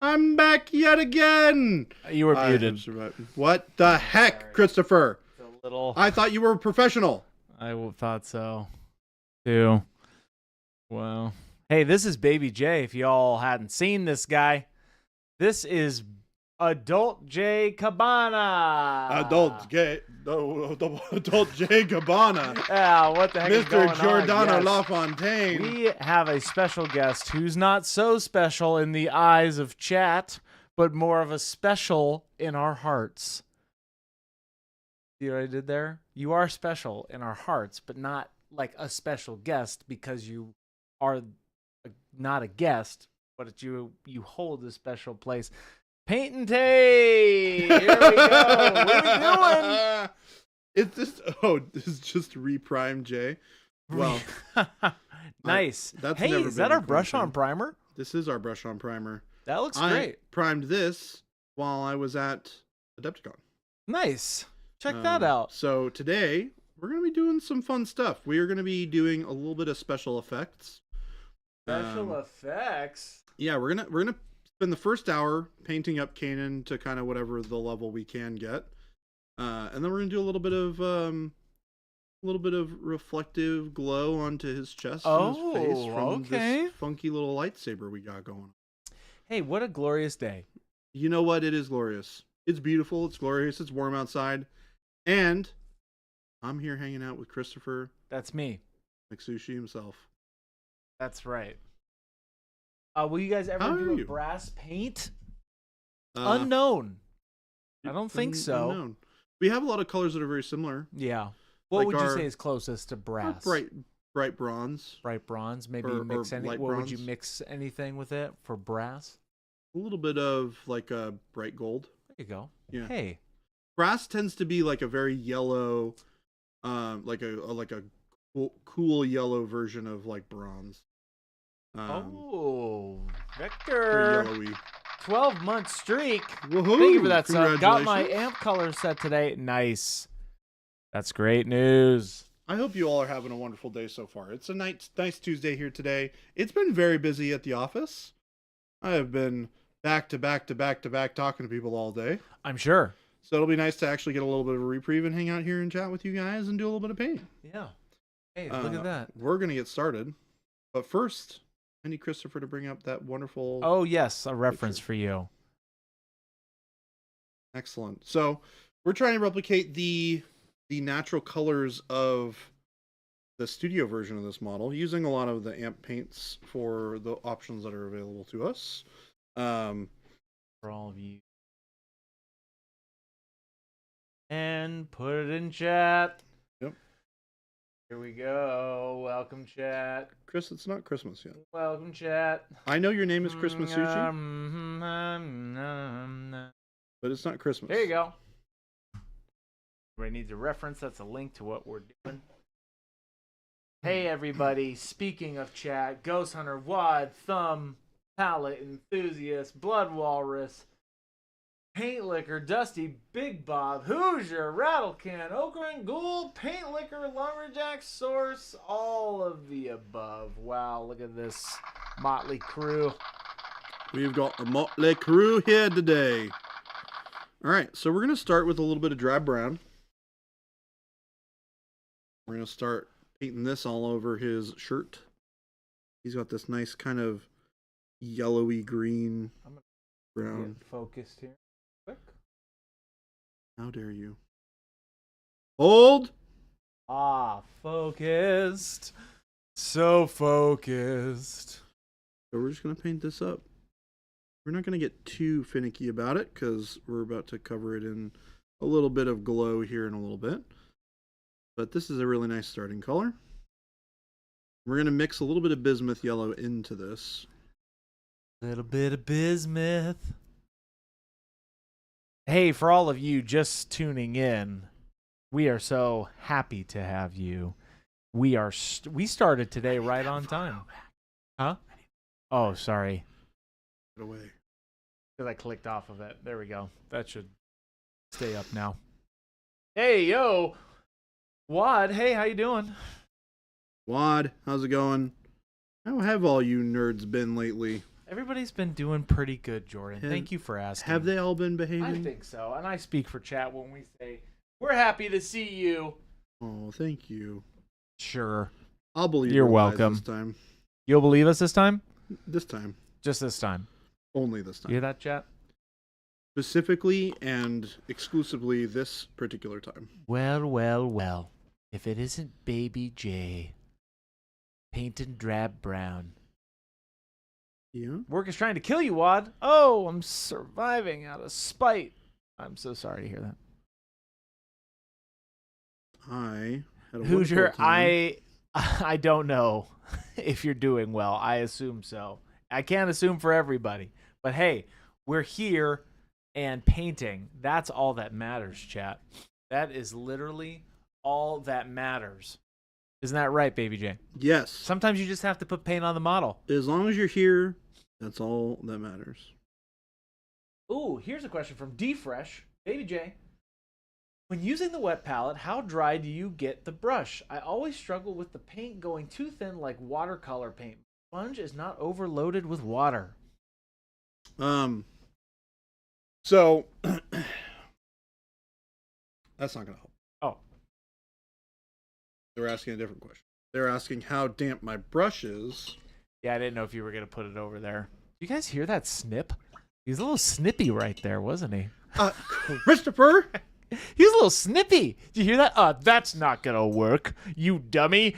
I'm back yet again. You were I muted. have survived. What the heck, Sorry. Christopher? It's a little. I thought you were a professional. Thought so, too. Well, hey, this is Baby J. If y'all hadn't seen this guy, this is Adult J Cabana. Adult J Gabbana. Yeah, what the heck is going Mr. Giordano on? Yes. LaFontaine. We have a special guest who's not so special in the eyes of chat, but more of a special in our hearts. See what I did there? You are special in our hearts, but not like a special guest because you are not a guest, but you hold a special place. Paint and Tay! Here we go. What are we doing? This is just reprime J. Well, nice. That's hey, never is been that a our brush on coincidence. primer? This is our brush on primer. That looks I great. primed this while I was at Adepticon. Nice. Check that out. So today we're going to be doing some fun stuff. We are going to be doing a little bit of special effects. Special effects? Yeah, we're gonna spend the first hour painting up Kanan to kind of whatever the level we can get, and then we're gonna do a little bit of reflective glow onto his chest and his face from this funky little lightsaber we got going. Hey, what a glorious day! You know what? It is glorious. It's beautiful. It's glorious. It's warm outside, and I'm here hanging out with Christopher. That's me. McSushi himself. That's right. Will you guys ever do a brass paint? Unknown. I don't think so. Unknown. We have a lot of colors that are very similar. Yeah. What Like would you say is closest to brass? Bright bronze. Bright bronze. Maybe or, mix any. light What bronze. would you mix anything with it for brass? A little bit of like a bright gold. There you go. Yeah. Hey. Brass tends to be like a very yellow, like a cool yellow version of like bronze. Victor. Yellowy. 12-month streak. Woohoo! Thank you for that, son. Got my Congratulations. amp color set today. Nice. That's great news. I hope you all are having a wonderful day so far. It's a nice Tuesday here today. It's been very busy at the office. I have been back to back talking to people all day. I'm sure. So it'll be nice to actually get a little bit of a reprieve and hang out here and chat with you guys and do a little bit of painting. Yeah. Hey, look at that. We're going to get started. But first, I need Christopher to bring up that wonderful... Oh, yes. A reference picture. for you. Excellent. So we're trying to replicate the natural colors of the studio version of this model using a lot of the amp paints for the options that are available to us. For all of you. And put it in chat. Yep. Here we go. Welcome, chat. Chris, it's not Christmas yet. Welcome, chat. I know your name is Christmas Sushi, but it's not Christmas. There you go. Everybody needs a reference. That's a link to what we're doing. Hey, everybody. Speaking of chat, Ghost Hunter, Wad, Thumb, Palette Enthusiast, Blood Walrus, Paint Liquor, Dusty, Big Bob, Hoosier, Rattlecan, Ochre and Ghoul, Paint Liquor, Lumberjack, Source, all of the above. Wow, look at this motley crew. We've got a motley crew here today. All right, so we're going to start with a little bit of dry brown. We're going to start painting this all over his shirt. He's got this nice kind of yellowy green brown. Get focused here. Quick. How dare you? Hold! Ah, focused. So focused. So we're just going to paint this up. We're not going to get too finicky about it because we're about to cover it in a little bit of glow here in a little bit. But this is a really nice starting color. We're going to mix a little bit of bismuth yellow into this. Little bit of bismuth. Hey, for all of you just tuning in, we are so happy to have you. We started today right on time. Huh? Oh, sorry. Get away. Because I clicked off of it. There we go. That should stay up now. Hey, yo. Wad, hey, how you doing? Wad, how's it going? How have all you nerds been lately? Everybody's been doing pretty good, Jordan. And Thank you for asking. Have they all been I behaving? think so. And I speak for chat when we say, we're happy to see you. Oh, thank you. Sure. I'll believe You're your lies welcome. this time. You'll believe us this time? This time. Just this time. Only this You time. hear that, chat? Specifically and exclusively this particular time. Well, well, well. If it isn't Baby J, painted drab brown. Yeah. Work is trying to kill you, Wad. Oh, I'm surviving out of spite. I'm so sorry to hear that. I had a Hoosier, wonderful time. I don't know if you're doing well. I assume so. I can't assume for everybody. But hey, we're here and painting. That's all that matters, chat. That is literally all that matters. Isn't that right, Baby J? Yes. Sometimes you just have to put paint on the model. As long as you're here, that's all that matters. Ooh, here's a question from D-Fresh. Baby J. When using the wet palette, how dry do you get the brush? I always struggle with the paint going too thin like watercolor paint. Sponge is not overloaded with water. So that's not gonna help. Oh. They were asking a different question. They're asking how damp my brush is. Yeah, I didn't know if you were going to put it over there. You guys hear that snip? He's a little snippy right there, wasn't he? Christopher! He was a little snippy. Did you hear that? That's not going to work, you dummy.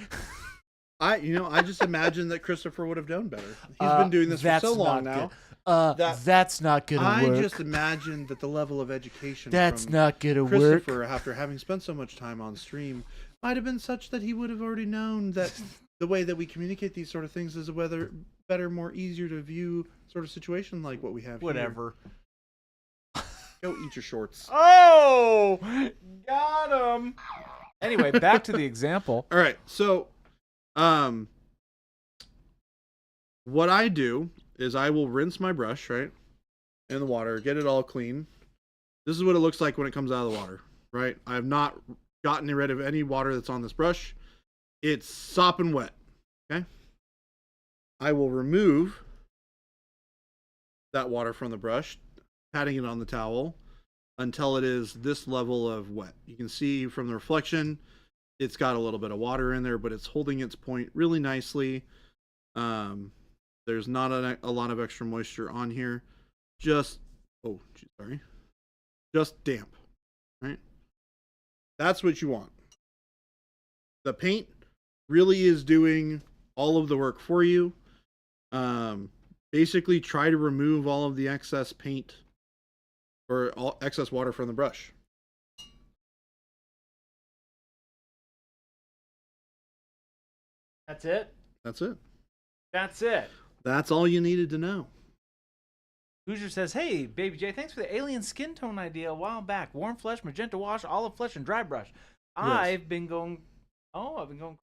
I just imagined that Christopher would have known better. He's been doing this for so long now. That's not going to work. I just imagined that the level of education That's from not going to work. Christopher, after having spent so much time on stream, might have been such that he would have already known that the way that we communicate these sort of things is a better, more easier to view sort of situation like what we have Whatever. here. Go eat your shorts. Oh, got him. Anyway, back to the example. All right, so what I do is I will rinse my brush, right, in the water, get it all clean. This is what it looks like when it comes out of the water, right? I have not gotten rid of any water that's on this brush. It's sopping wet, okay? I will remove that water from the brush, patting it on the towel until it is this level of wet. You can see from the reflection, it's got a little bit of water in there, but it's holding its point really nicely. There's not a lot of extra moisture on here. Just damp, right? That's what you want. The paint really is doing all of the work for you. Basically try to remove all of the excess paint or all excess water from the brush. That's it? That's it. That's it. That's all you needed to know. Hoosier says, hey, Baby J, thanks for the alien skin tone idea a while back. Warm flesh, magenta wash, olive flesh, and dry brush. Yes. I've been going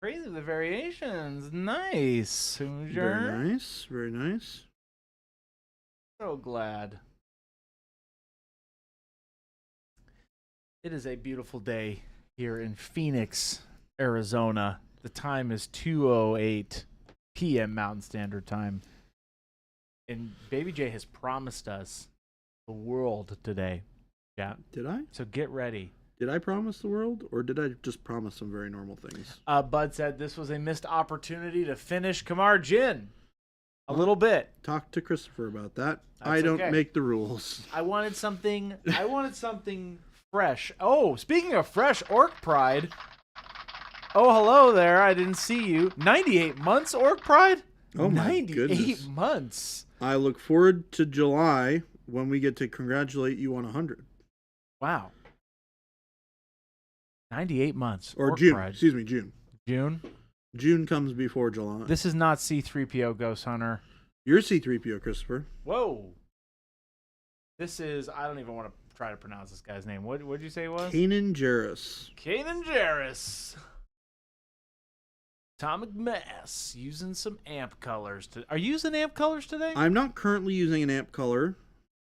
crazy with the variations. Nice, Hoosier. Very nice. Very nice. So glad. It is a beautiful day here in Phoenix, Arizona. The time is 2:08 p.m. Mountain Standard Time. And Baby J has promised us the world today. Yeah. Did I? So get ready. Did I promise the world, or did I just promise some very normal things? Bud said this was a missed opportunity to finish Kamar Jin a little bit. Talk to Christopher about that. That's I don't okay. make the rules. I wanted something fresh. Oh, speaking of fresh, Orc Pride. Oh, hello there. I didn't see you. 98 months, Orc Pride? Oh my 98 goodness. months. I look forward to July when we get to congratulate you on 100. Wow. 98 months. Or Orc June. Pride. Excuse me, June. June? June comes before July. This is not C-3PO Ghost Hunter. You're C-3PO, Christopher. Whoa. This is, I don't even want to try to pronounce this guy's name. What did you say it was? Kanan Jarrus. Kanan Jarrus. Atomic Mass. Using some amp colors. Are you using amp colors today? I'm not currently using an amp color.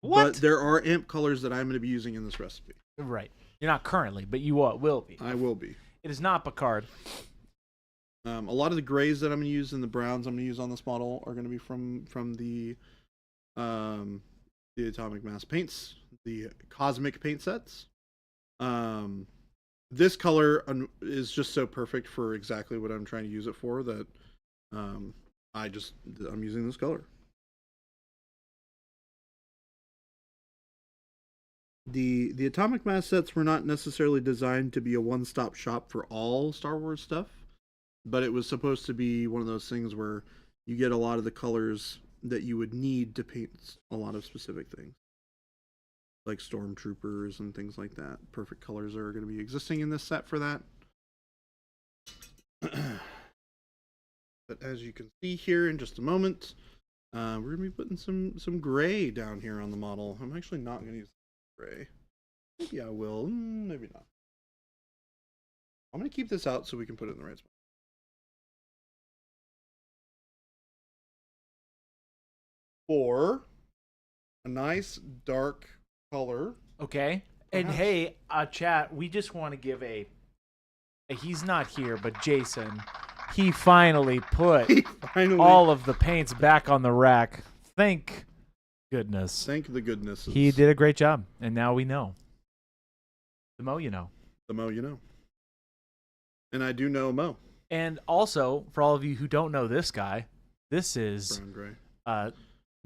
What? But there are amp colors that I'm going to be using in this recipe. Right. You're not currently, but you will be. I will be. It is not Picard. A lot of the grays that I'm going to use and the browns I'm going to use on this model are going to be from the the atomic mass paints, the cosmic paint sets. This color is just so perfect for exactly what I'm trying to use it for that I'm using this color. The atomic mass sets were not necessarily designed to be a one-stop shop for all Star Wars stuff, but it was supposed to be one of those things where you get a lot of the colors that you would need to paint a lot of specific things, like stormtroopers and things like that. Perfect colors are going to be existing in this set for that. But as you can see here in just a moment, we're going to be putting some gray down here on the model. I'm actually not going to use gray. Maybe I will, maybe not. I'm going to keep this out so we can put it in the right spot. For a nice dark color. Okay. And hey, chat, we just want to give he's not here, but Jason, he finally put all of the paints back on the rack. Thank goodness. Thank the goodness. He did a great job, and now we know. The Mo you know. The Mo you know. And I do know Mo. And also, for all of you who don't know this guy, this is Brown gray.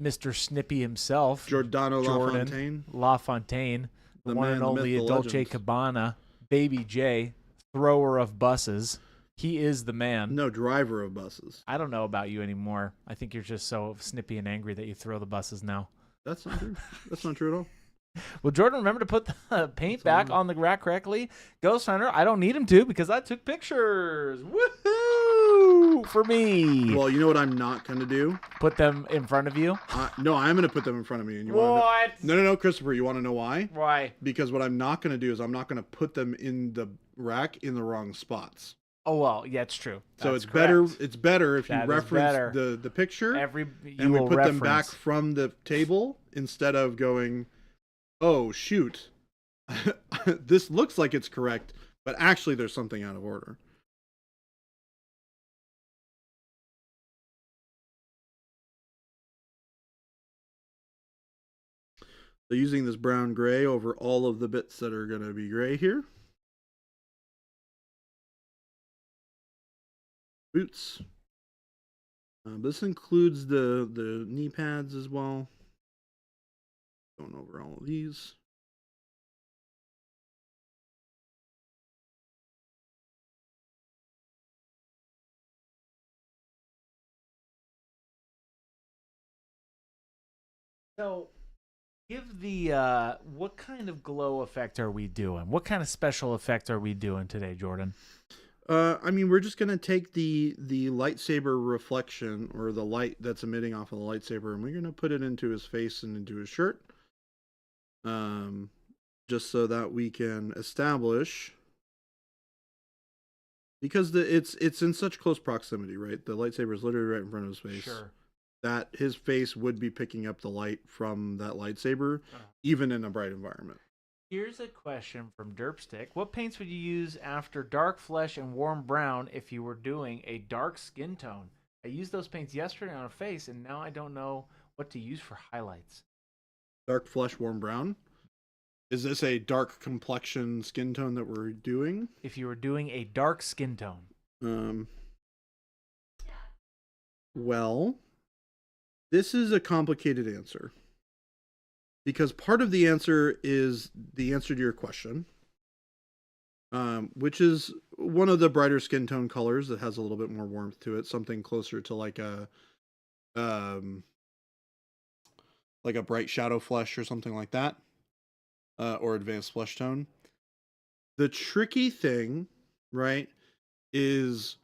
Mr. Snippy himself, Jordan LaFontaine, the one and only Dolce Cabana, Baby J, thrower of buses. He is the man. No, driver of buses. I don't know about you anymore. I think you're just so snippy and angry that you throw the buses now. That's not true. That's not true at all. Well, Jordan, remember to put the paint back on the rack correctly. Ghost Hunter, I don't need him to because I took pictures. Woohoo! For me. Well, you know what I'm not going to do? Put them in front of you? No, I'm going to put them in front of me. And What? No, Christopher, you want to know why? Why? Because what I'm not going to do is I'm not going to put them in the rack in the wrong spots. Oh, well, yeah, it's true. So it's better if you reference the picture and we put them back from the table instead of going, oh, shoot, this looks like it's correct, but actually there's something out of order. So using this brown gray over all of the bits that are going to be gray here. Boots. This includes the knee pads as well. Going over all of these. So, give the what kind of glow effect are we doing? What kind of special effect are we doing today, Jordan? I mean, we're just gonna take the lightsaber reflection or the light that's emitting off of the lightsaber, and we're gonna put it into his face and into his shirt. Just so that we can establish, because it's in such close proximity, right? The lightsaber is literally right in front of his face. Sure. That his face would be picking up the light from that lightsaber, even in a bright environment. Here's a question from Derpstick. What paints would you use after dark flesh and warm brown if you were doing a dark skin tone? I used those paints yesterday on a face, and now I don't know what to use for highlights. Dark flesh, warm brown? Is this a dark complexion skin tone that we're doing? If you were doing a dark skin tone. Well, this is a complicated answer. Because part of the answer is the answer to your question, which is one of the brighter skin tone colors that has a little bit more warmth to it, something closer to like a bright shadow flesh or something like that, or advanced flesh tone. The tricky thing, right, is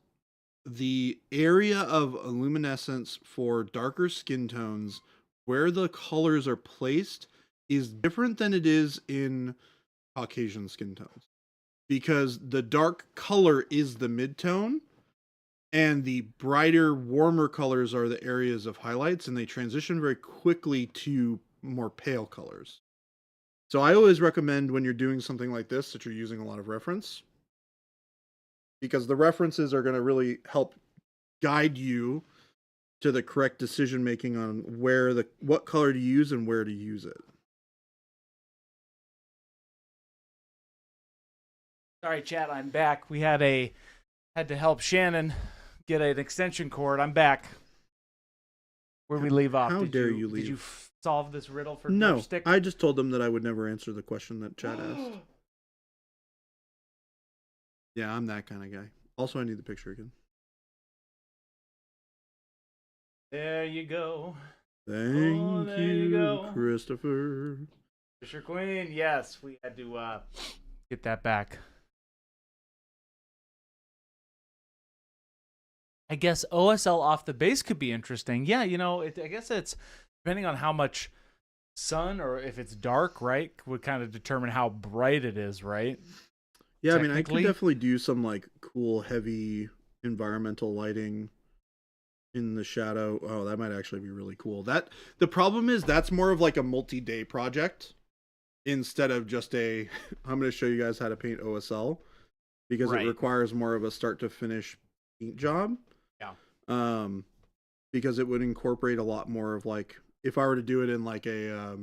the area of luminescence for darker skin tones where the colors are placed is different than it is in Caucasian skin tones. Because the dark color is the midtone, and the brighter, warmer colors are the areas of highlights, and they transition very quickly to more pale colors. So I always recommend when you're doing something like this that you're using a lot of reference, because the references are going to really help guide you to the correct decision making on what color to use and where to use it. Sorry, chat. I'm back. We had to help Shannon get an extension cord. I'm back. Where we leave off? How dare you leave? Did you solve this riddle for No, Dipstick? I just told them that I would never answer the question that chat asked. Yeah, I'm that kind of guy. Also, I need the picture again. There you go. Thank you, Christopher. Fisher Queen. Yes, we had to get that back. I guess OSL off the base could be interesting. Yeah, I guess it's depending on how much sun or if it's dark, right, would kind of determine how bright it is, right? Yeah, I mean, I could definitely do some like cool, heavy environmental lighting in the shadow. Oh, that might actually be really cool. The problem is that's more of like a multi-day project instead of just I'm going to show you guys how to paint OSL because it requires more of a start to finish paint job. Yeah. Because it would incorporate a lot more of like if I were to do it in like a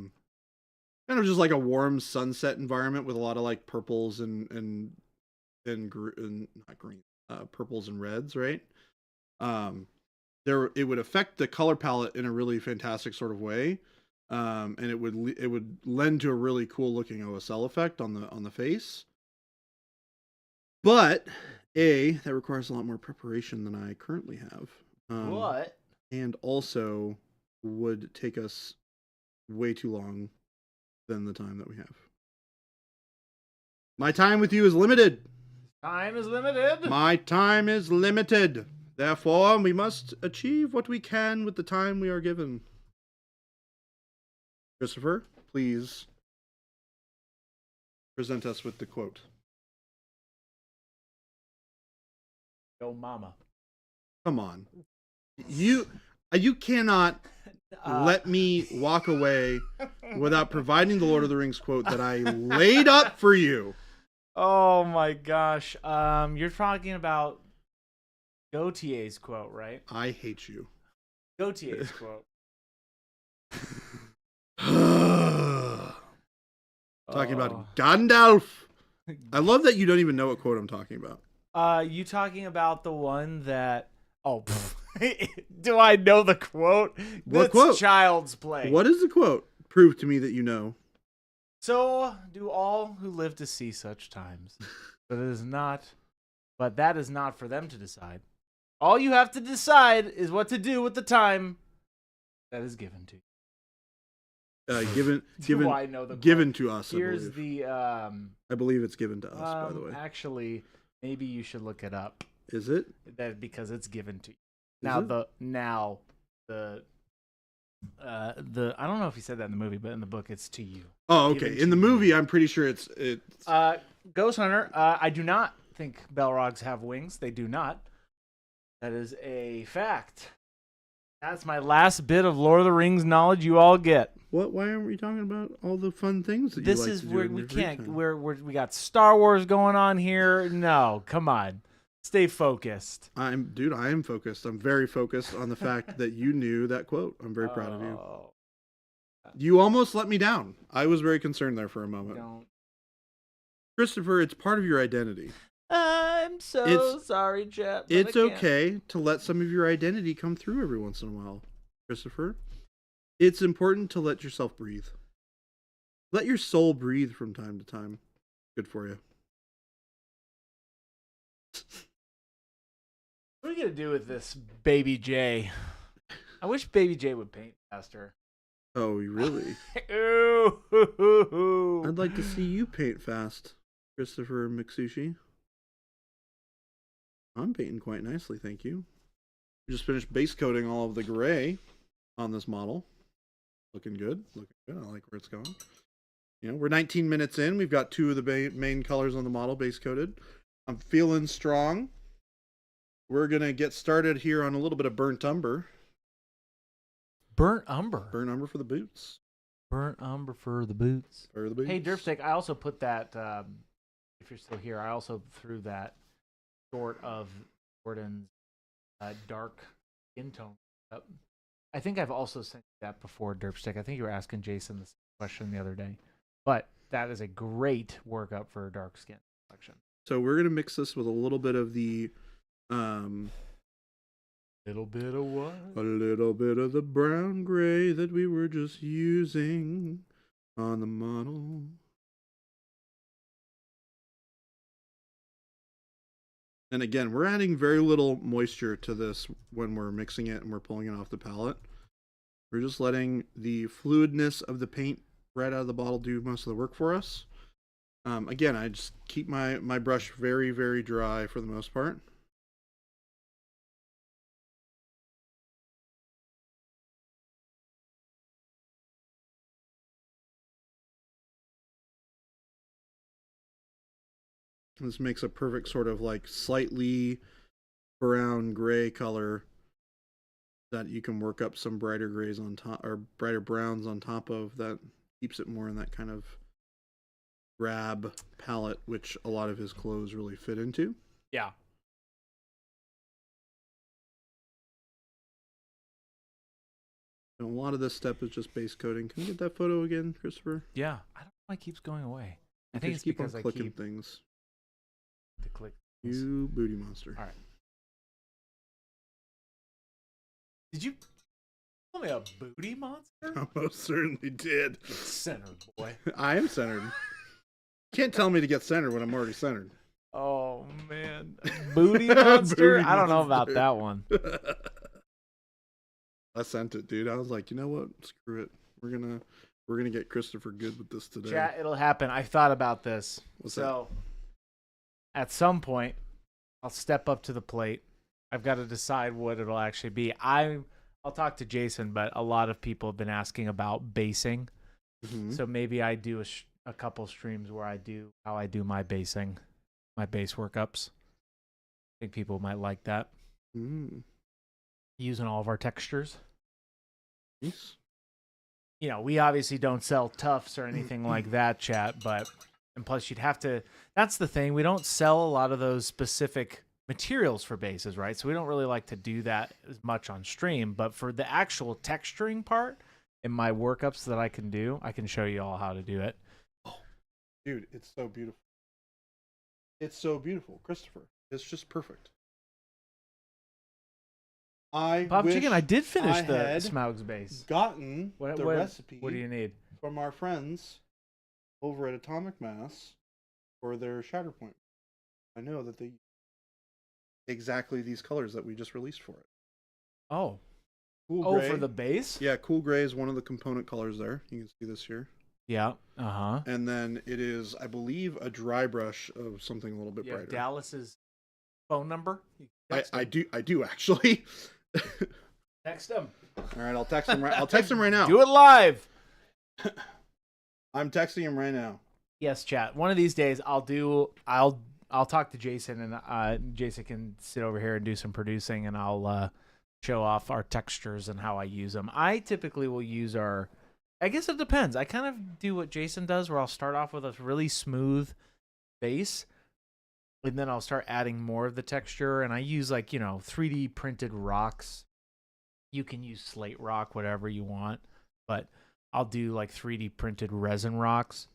kind of just like a warm sunset environment with a lot of like purples and not green, purples and reds, right? It would affect the color palette in a really fantastic sort of way, and it would lend to a really cool looking OSL effect on the face. But that requires a lot more preparation than I currently have. What? And also would take us way too long than the time that we have. My time with you is limited. Time is limited. My time is limited. Therefore, we must achieve what we can with the time we are given. Christopher, please present us with the quote. Yo, mama. Come on. You cannot let me walk away without providing the Lord of the Rings quote that I laid up for you. Oh my gosh. You're talking about Gautier's quote, right? I hate you. Gautier's quote. Talking about Gandalf. I love that you don't even know what quote I'm talking about. You talking about the one that... Oh, do I know the quote? What quote? Child's play. What is the quote? Prove to me that you know. So do all who live to see such times. But that is not for them to decide. All you have to decide is what to do with the time that is given to you. Given I know the given to us. Here's I believe it's given to us, by the way. Actually, maybe you should look it up. Is it? That because it's given to you. The I don't know if he said that in the movie, but in the book it's to you. Oh, okay. In the movie, I'm pretty sure it's Ghost Hunter. I do not think Balrogs have wings. They do not. That is a fact. That's my last bit of Lord of the Rings knowledge you all get. What? Why aren't we talking about all the fun things that this you like is to do where in we your free can't. time? We got Star Wars going on here. No, come on, stay focused. I am focused. I'm very focused on the fact that you knew that quote. I'm very proud of you. You almost let me down. I was very concerned there for a moment. Don't. Christopher, it's part of your identity. I'm so sorry, Jet. It's okay to let some of your identity come through every once in a while, Christopher. It's important to let yourself breathe. Let your soul breathe from time to time. Good for you. What are we gonna do with this Baby J? I wish Baby J would paint faster. Oh, really? Ooh. I'd like to see you paint fast, Christopher McSushi. I'm painting quite nicely, thank you. We just finished base coating all of the gray on this model. Looking good. I like where it's going. You know, we're 19 minutes in. We've got two of the main colors on the model base coated. I'm feeling strong. We're going to get started here on a little bit of burnt umber. Burnt umber? Burnt umber for the boots. Burnt umber for the boots. For the boots. Hey, Derpstick, I also put that, if you're still here, I also threw that short of Gordon's dark skin tone I think I've also sent you that before, Derpstick. I think you were asking Jason this question the other day. But that is a great workup for dark skin complexion. So we're gonna mix this with a little bit of the Little bit of what? a little bit of the brown gray that we were just using on the model. And again, we're adding very little moisture to this when we're mixing it and we're pulling it off the palette. We're just letting the fluidness of the paint right out of the bottle do most of the work for us. Again, I just keep my brush very, very dry for the most part. This makes a perfect sort of like slightly brown gray color that you can work up some brighter grays on top, or brighter browns on top of. That keeps it more in that kind of drab palette, which a lot of his clothes really fit into. Yeah. And a lot of this step is just base coating. Can you get that photo again, Christopher? Yeah. I don't know why it keeps going away. I think it's keep because on I clicking keep things. to click. You booty monster. All right. Did you call me a booty monster? I most certainly did. Centered, boy. I am centered. Can't tell me to get centered when I'm already centered. Oh man, booty monster. Booty I don't know about monster. that one. I sent it, dude. I was like, you know what? Screw it. We're gonna get Christopher good with this today. Chat, it'll happen. I thought about this. What's so, at some point, I'll step up to the plate. I've got to decide what it'll actually be. I'll talk to Jason, but a lot of people have been asking about basing. Mm-hmm. So maybe I do a couple streams where I do how I do my basing, my base workups. I think people might like that. Using all of our textures. Nice. You know, we obviously don't sell tufts or anything like that, chat, but and plus you'd have to, that's the thing, we don't sell a lot of those specific materials for bases, right? So we don't really like to do that as much on stream, but for the actual texturing part in my workups that I can do, I can show you all how to do it. Oh, dude, it's so beautiful. It's so beautiful, Christopher. It's just perfect. Pop Chicken, I did finish the had Smaug's base. Gotten the recipe What do you need? from our friends over at Atomic Mass for their Shatterpoint. I know that they exactly these colors that we just released for it. Oh. Cool gray. For the base? Yeah, cool gray is one of the component colors there. You can see this here. Yeah. Uh-huh. And then it is, I believe, a dry brush of something a little bit brighter. Dallas's phone number? I do actually. Text him. All right, I'll text him right now. Do it live. I'm texting him right now. Yes, chat. One of these days I'll talk to Jason, and Jason can sit over here and do some producing, and I'll show off our textures and how I use them. I typically will use I guess it depends. I kind of do what Jason does, where I'll start off with a really smooth base, and then I'll start adding more of the texture, and I use 3D printed rocks. You can use slate rock, whatever you want, but I'll do 3D printed resin rocks,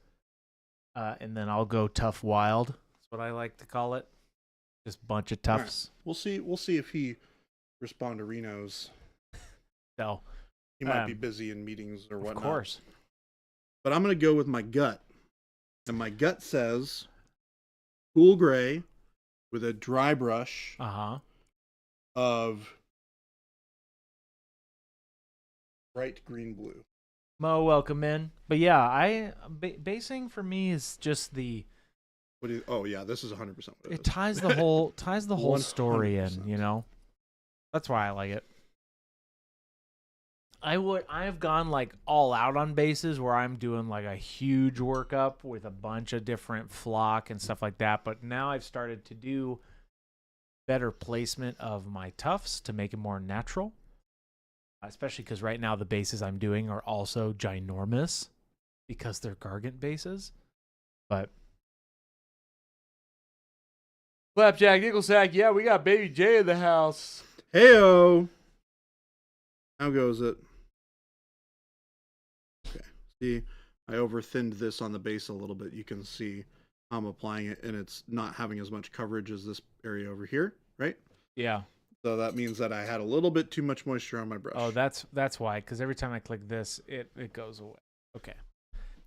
and then I'll go tough wild. That's what I like to call it. Just a bunch of toughs. Right. We'll see if he respond to Reno's. So he might be busy in meetings or whatnot. Of course. But I'm gonna go with my gut, and my gut says cool gray with a dry brush of bright green blue. Mo, welcome in. But yeah, basing for me is just the. Oh yeah, this is 100% what it ties the whole story in. 100%. That's why I like it. I have gone all out on bases where I'm doing a huge workup with a bunch of different flock and stuff like that. But now I've started to do better placement of my tufts to make it more natural. Especially because right now the bases I'm doing are also ginormous because they're Gargant bases. But Flapjack, Nickelsack, yeah, we got Baby J in the house. Heyo. How goes it? Okay. See, I over thinned this on the base a little bit. You can see I'm applying it and it's not having as much coverage as this area over here, right? Yeah. So that means that I had a little bit too much moisture on my brush. Oh, that's why. Because every time I click this, it goes away. Okay.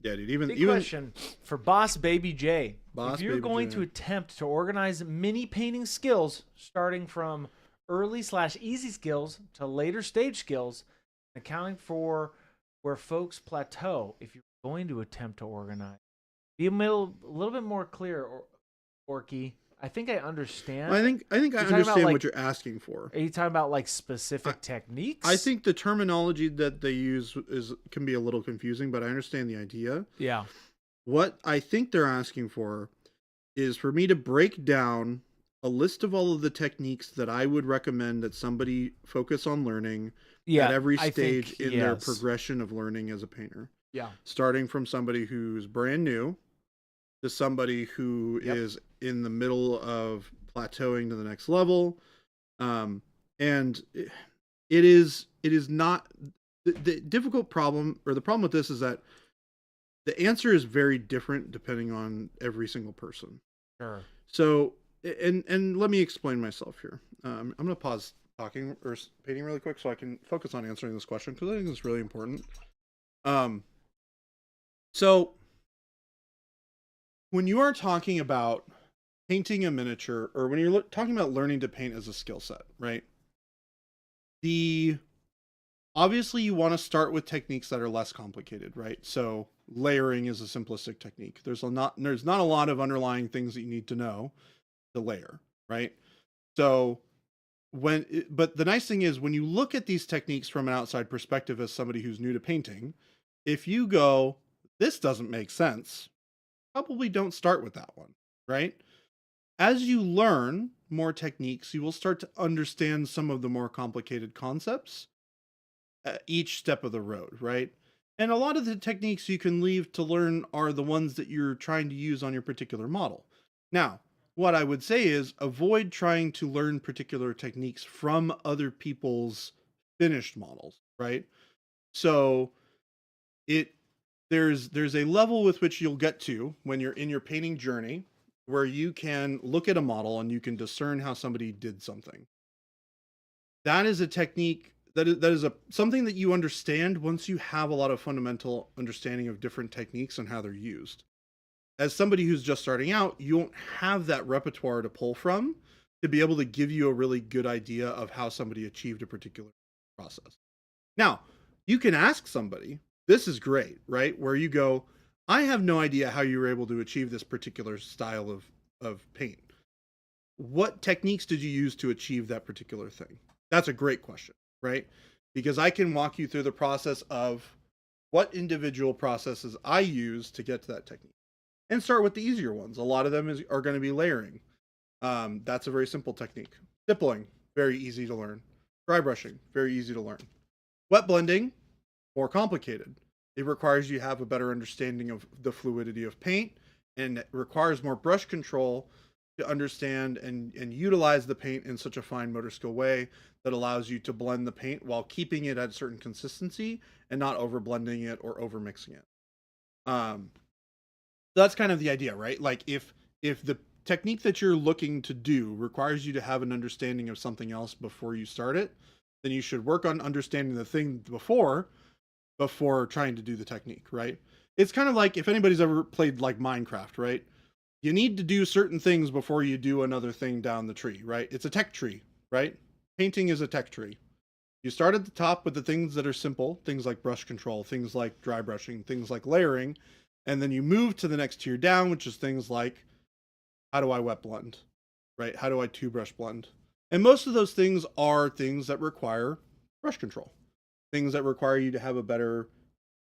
Yeah, dude. Big question for Boss Baby J. Boss if you're Baby going J. to attempt to organize mini painting skills, starting from early/easy skills to later stage skills, accounting for where folks plateau, if you're going to attempt to organize, be a little bit more clear, Orky. I think I understand. Well, I think I talking about, understand like, what you're asking for. Are you talking about like specific techniques? I think the terminology that they use can be a little confusing, but I understand the idea. Yeah. What I think they're asking for is for me to break down a list of all of the techniques that I would recommend that somebody focus on learning at every stage in their progression of learning as a painter. Yeah. Starting from somebody who's brand new to somebody who is in the middle of plateauing to the next level. And it is not the difficult problem, or the problem with this is that the answer is very different depending on every single person. Sure. So, and let me explain myself here. I'm going to pause talking or painting really quick so I can focus on answering this question because I think it's really important. So when you are talking about painting a miniature, or when you're talking about learning to paint as a skill set, right? Obviously you want to start with techniques that are less complicated, right? So layering is a simplistic technique. There's not a lot of underlying things that you need to know to layer, right? So but the nice thing is when you look at these techniques from an outside perspective as somebody who's new to painting, if you go, this doesn't make sense, probably don't start with that one, right? As you learn more techniques, you will start to understand some of the more complicated concepts at each step of the road, right? And a lot of the techniques you can leave to learn are the ones that you're trying to use on your particular model. Now, what I would say is avoid trying to learn particular techniques from other people's finished models, right? So there's a level with which you'll get to when you're in your painting journey where you can look at a model and you can discern how somebody did something. That is a technique that is something that you understand once you have a lot of fundamental understanding of different techniques and how they're used. As somebody who's just starting out, you won't have that repertoire to pull from to be able to give you a really good idea of how somebody achieved a particular process. Now, you can ask somebody, this is great, right? Where you go, I have no idea how you were able to achieve this particular style of paint. What techniques did you use to achieve that particular thing? That's a great question, right? Because I can walk you through the process of what individual processes I use to get to that technique. And start with the easier ones. A lot of them are going to be layering. That's a very simple technique. Stippling, very easy to learn. Dry brushing, very easy to learn. Wet blending, more complicated. It requires you have a better understanding of the fluidity of paint, and it requires more brush control to understand and utilize the paint in such a fine motor skill way that allows you to blend the paint while keeping it at a certain consistency and not over blending it or over mixing it. That's kind of the idea, right? Like if the technique that you're looking to do requires you to have an understanding of something else before you start it, then you should work on understanding the thing before trying to do the technique, right? It's kind of like if anybody's ever played like Minecraft, right? You need to do certain things before you do another thing down the tree, right? It's a tech tree, right? Painting is a tech tree. You start at the top with the things that are simple, things like brush control, things like dry brushing, things like layering, and then you move to the next tier down, which is things like, how do I wet blend, right? How do I two brush blend? And most of those things are things that require brush control. Things that require you to have a better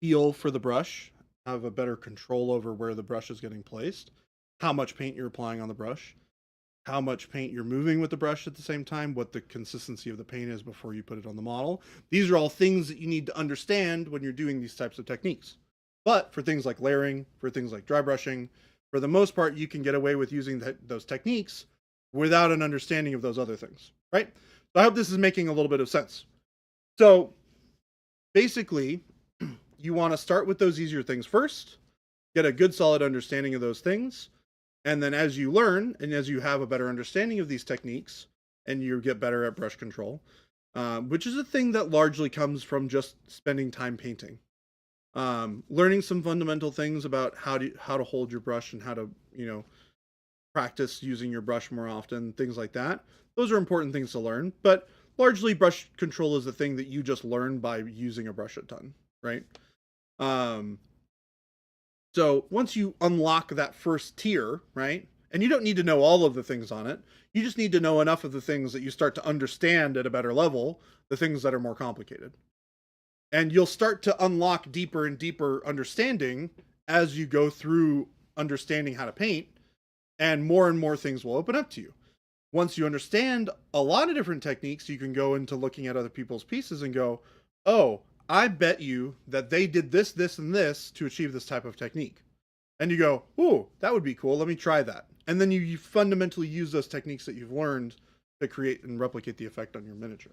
feel for the brush, have a better control over where the brush is getting placed, how much paint you're applying on the brush, how much paint you're moving with the brush at the same time, what the consistency of the paint is before you put it on the model. These are all things that you need to understand when you're doing these types of techniques. But for things like layering, for things like dry brushing, for the most part, you can get away with using those techniques without an understanding of those other things, right? So I hope this is making a little bit of sense. So basically, you want to start with those easier things first, get a good solid understanding of those things, and then as you learn and as you have a better understanding of these techniques and you get better at brush control, which is a thing that largely comes from just spending time painting. Learning some fundamental things about how to hold your brush and how to, practice using your brush more often, things like that. Those are important things to learn, but largely brush control is the thing that you just learn by using a brush a ton, right? So once you unlock that first tier, right? And you don't need to know all of the things on it. You just need to know enough of the things that you start to understand at a better level, the things that are more complicated. And you'll start to unlock deeper and deeper understanding as you go through understanding how to paint, and more things will open up to you. Once you understand a lot of different techniques, you can go into looking at other people's pieces and go, oh, I bet you that they did this, this, and this to achieve this type of technique. And you go, ooh, that would be cool. Let me try that. And then you fundamentally use those techniques that you've learned to create and replicate the effect on your miniature.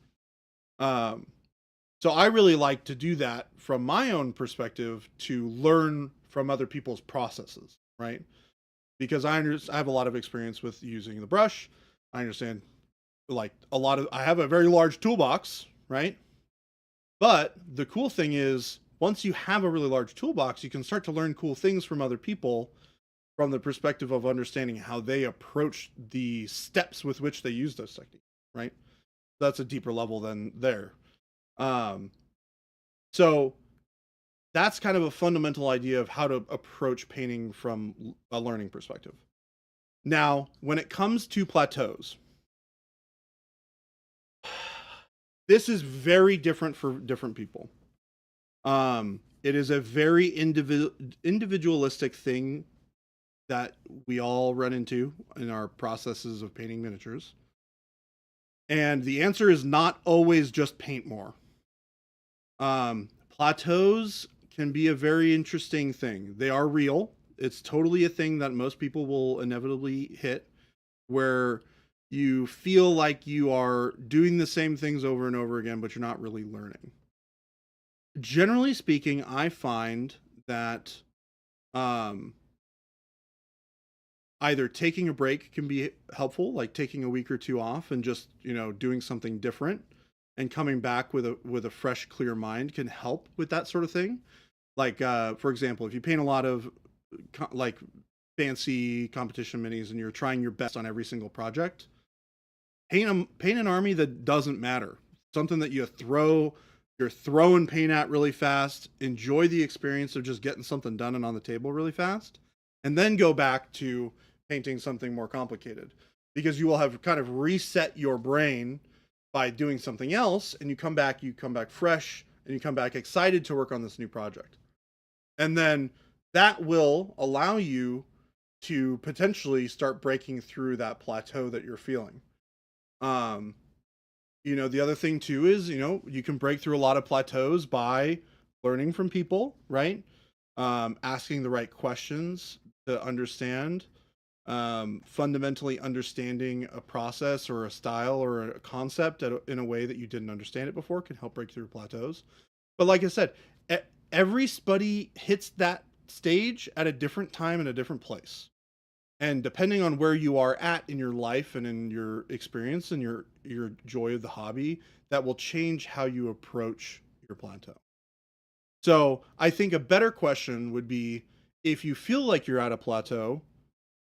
So I really like to do that from my own perspective, to learn from other people's processes, right? Because I have a lot of experience with using the brush. I understand I have a very large toolbox, right? But the cool thing is, once you have a really large toolbox, you can start to learn cool things from other people from the perspective of understanding how they approach the steps with which they use those techniques, right? That's a deeper level than there. So that's kind of a fundamental idea of how to approach painting from a learning perspective. Now, when it comes to plateaus, this is very different for different people. It is a very individualistic thing that we all run into in our processes of painting miniatures. And the answer is not always just paint more. Plateaus can be a very interesting thing. They are real. It's totally a thing that most people will inevitably hit, where you feel like you are doing the same things over and over again, but you're not really learning. Generally speaking, I find that either taking a break can be helpful, like taking a week or two off and just, doing something different, and coming back with a fresh, clear mind can help with that sort of thing. Like, for example, if you paint a lot of fancy competition minis and you're trying your best on every single project, paint an army that doesn't matter. Something that you're throwing paint at really fast. Enjoy the experience of just getting something done and on the table really fast, and then go back to painting something more complicated, because you will have kind of reset your brain by doing something else, and you come back fresh, and you come back excited to work on this new project. And then that will allow you to potentially start breaking through that plateau that you're feeling. The other thing too is, you can break through a lot of plateaus by learning from people, right? Asking the right questions to understand, fundamentally understanding a process or a style or a concept in a way that you didn't understand it before can help break through plateaus. But like I said, everybody hits that stage at a different time and a different place. And depending on where you are at in your life and in your experience and your joy of the hobby, that will change how you approach your plateau. So I think a better question would be, if you feel like you're at a plateau,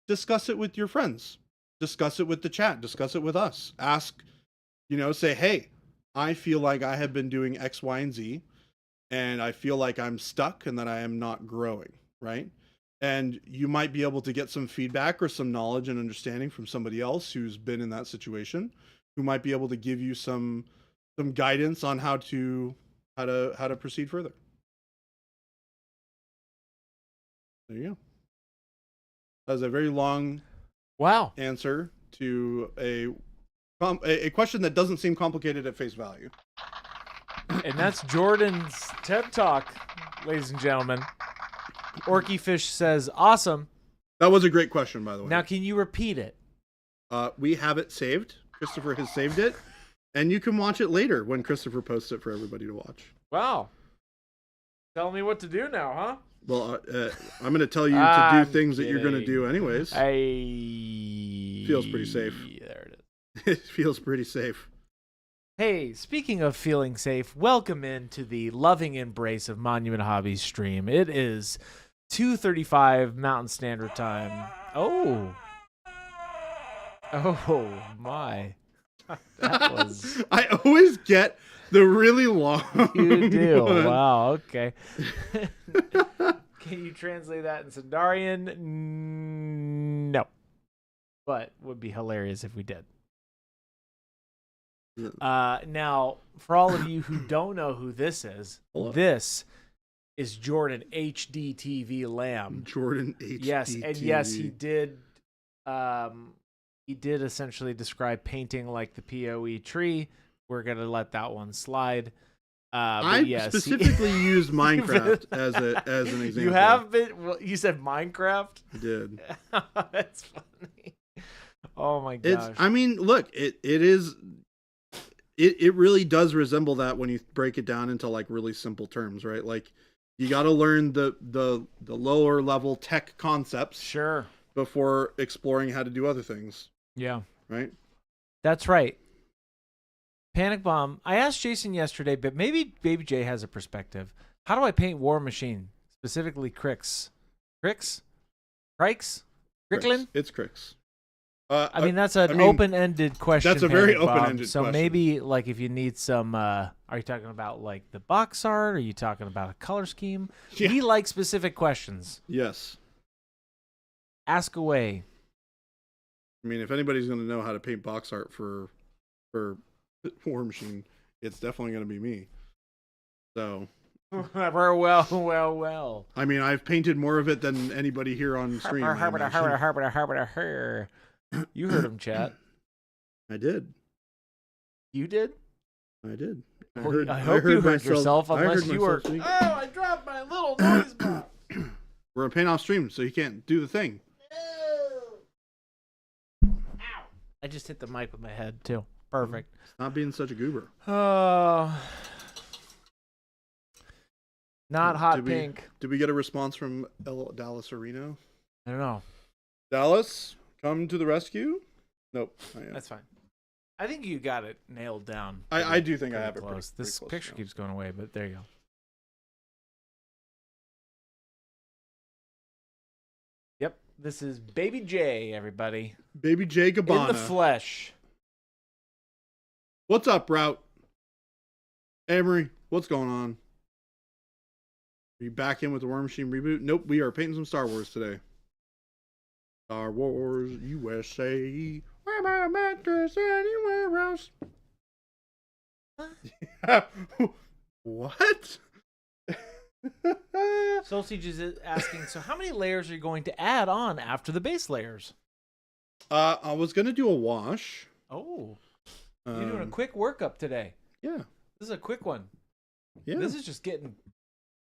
discuss it with your friends, discuss it with the chat, discuss it with us. Ask, say, hey, I feel like I have been doing X, Y, and Z, and I feel like I'm stuck and that I am not growing, right? And you might be able to get some feedback or some knowledge and understanding from somebody else who's been in that situation, who might be able to give you some guidance on how to proceed further. There you go. That was a very long answer to a question that doesn't seem complicated at face value. And that's Jordan's TED Talk, ladies and gentlemen. Orky Fish says, awesome. That was a great question, by the way. Now, can you repeat it? We have it saved. Christopher has saved it. And you can watch it later when Christopher posts it for everybody to watch. Wow. Tell me what to do now, huh? Well, I'm going to tell you to do I'm things that you're going to kidding. do anyways. Feels pretty safe. There it is. It feels pretty safe. Hey, speaking of feeling safe, welcome into the loving embrace of Monument Hobbies stream. It is 2:35 Mountain Standard Time. Oh. Oh, my. That was... I always get the really long. You do. one. Wow, okay. Can you translate that in Sandarian? No. But would be hilarious if we did. Now, for all of you who don't know who this is, Hello. this is Jordan HDTV Lamb. Jordan HDTV. Yes, and yes, he did. He did essentially describe painting like the PoE tree. We're gonna let that one slide. I yes, specifically used Minecraft as an example. You have been. Well, you said Minecraft. I did. That's funny. Oh my gosh. I mean, look, it is. It really does resemble that when you break it down into like really simple terms, right? Like you got to learn the lower level tech concepts Sure. before exploring how to do other things, Yeah. right? That's right. Panic Bomb. I asked Jason yesterday, but maybe Baby J has a perspective. How do I paint War Machine? Specifically Crix. Crix? Crikes? Cricklin? It's Crix. I mean, that's an open-ended question. That's a very Panic Bomb. open-ended So question. maybe, like, if you need some, are you talking about, like, the box art? Are you talking about a color scheme? Yeah. We like specific questions. Yes. Ask away. I mean, if anybody's going to know how to paint box art for War Machine, it's definitely going to be me. So. well. I mean, I've painted more of it than anybody here on stream. You heard him, chat. I did. You did? I did. I hope you heard yourself, unless you were. Speak. Oh, I dropped my little noise box. We're gonna paint off stream, so you can't do the thing. Ow! I just hit the mic with my head too. Perfect. Not being such a goober. Not hot pink. Did we get a response from Dallas Areno? I don't know. Dallas, come to the rescue. Nope. That's fine. I think you got it nailed down. I do think I have close. it pretty This close picture now. keeps going away, but there you go. Yep, this is Baby J, everybody. Baby J Gabbana. In the flesh. What's up, Route? Amory, what's going on? Are you back in with the War Machine reboot? Nope, we are painting some Star Wars today. Star Wars USA. Where my mattress anywhere else? What? Sausage is asking, so how many layers are you going to add on after the base layers? I was gonna do a wash. Oh, you're doing a quick workup today. Yeah. This is a quick one. Yeah. This is just getting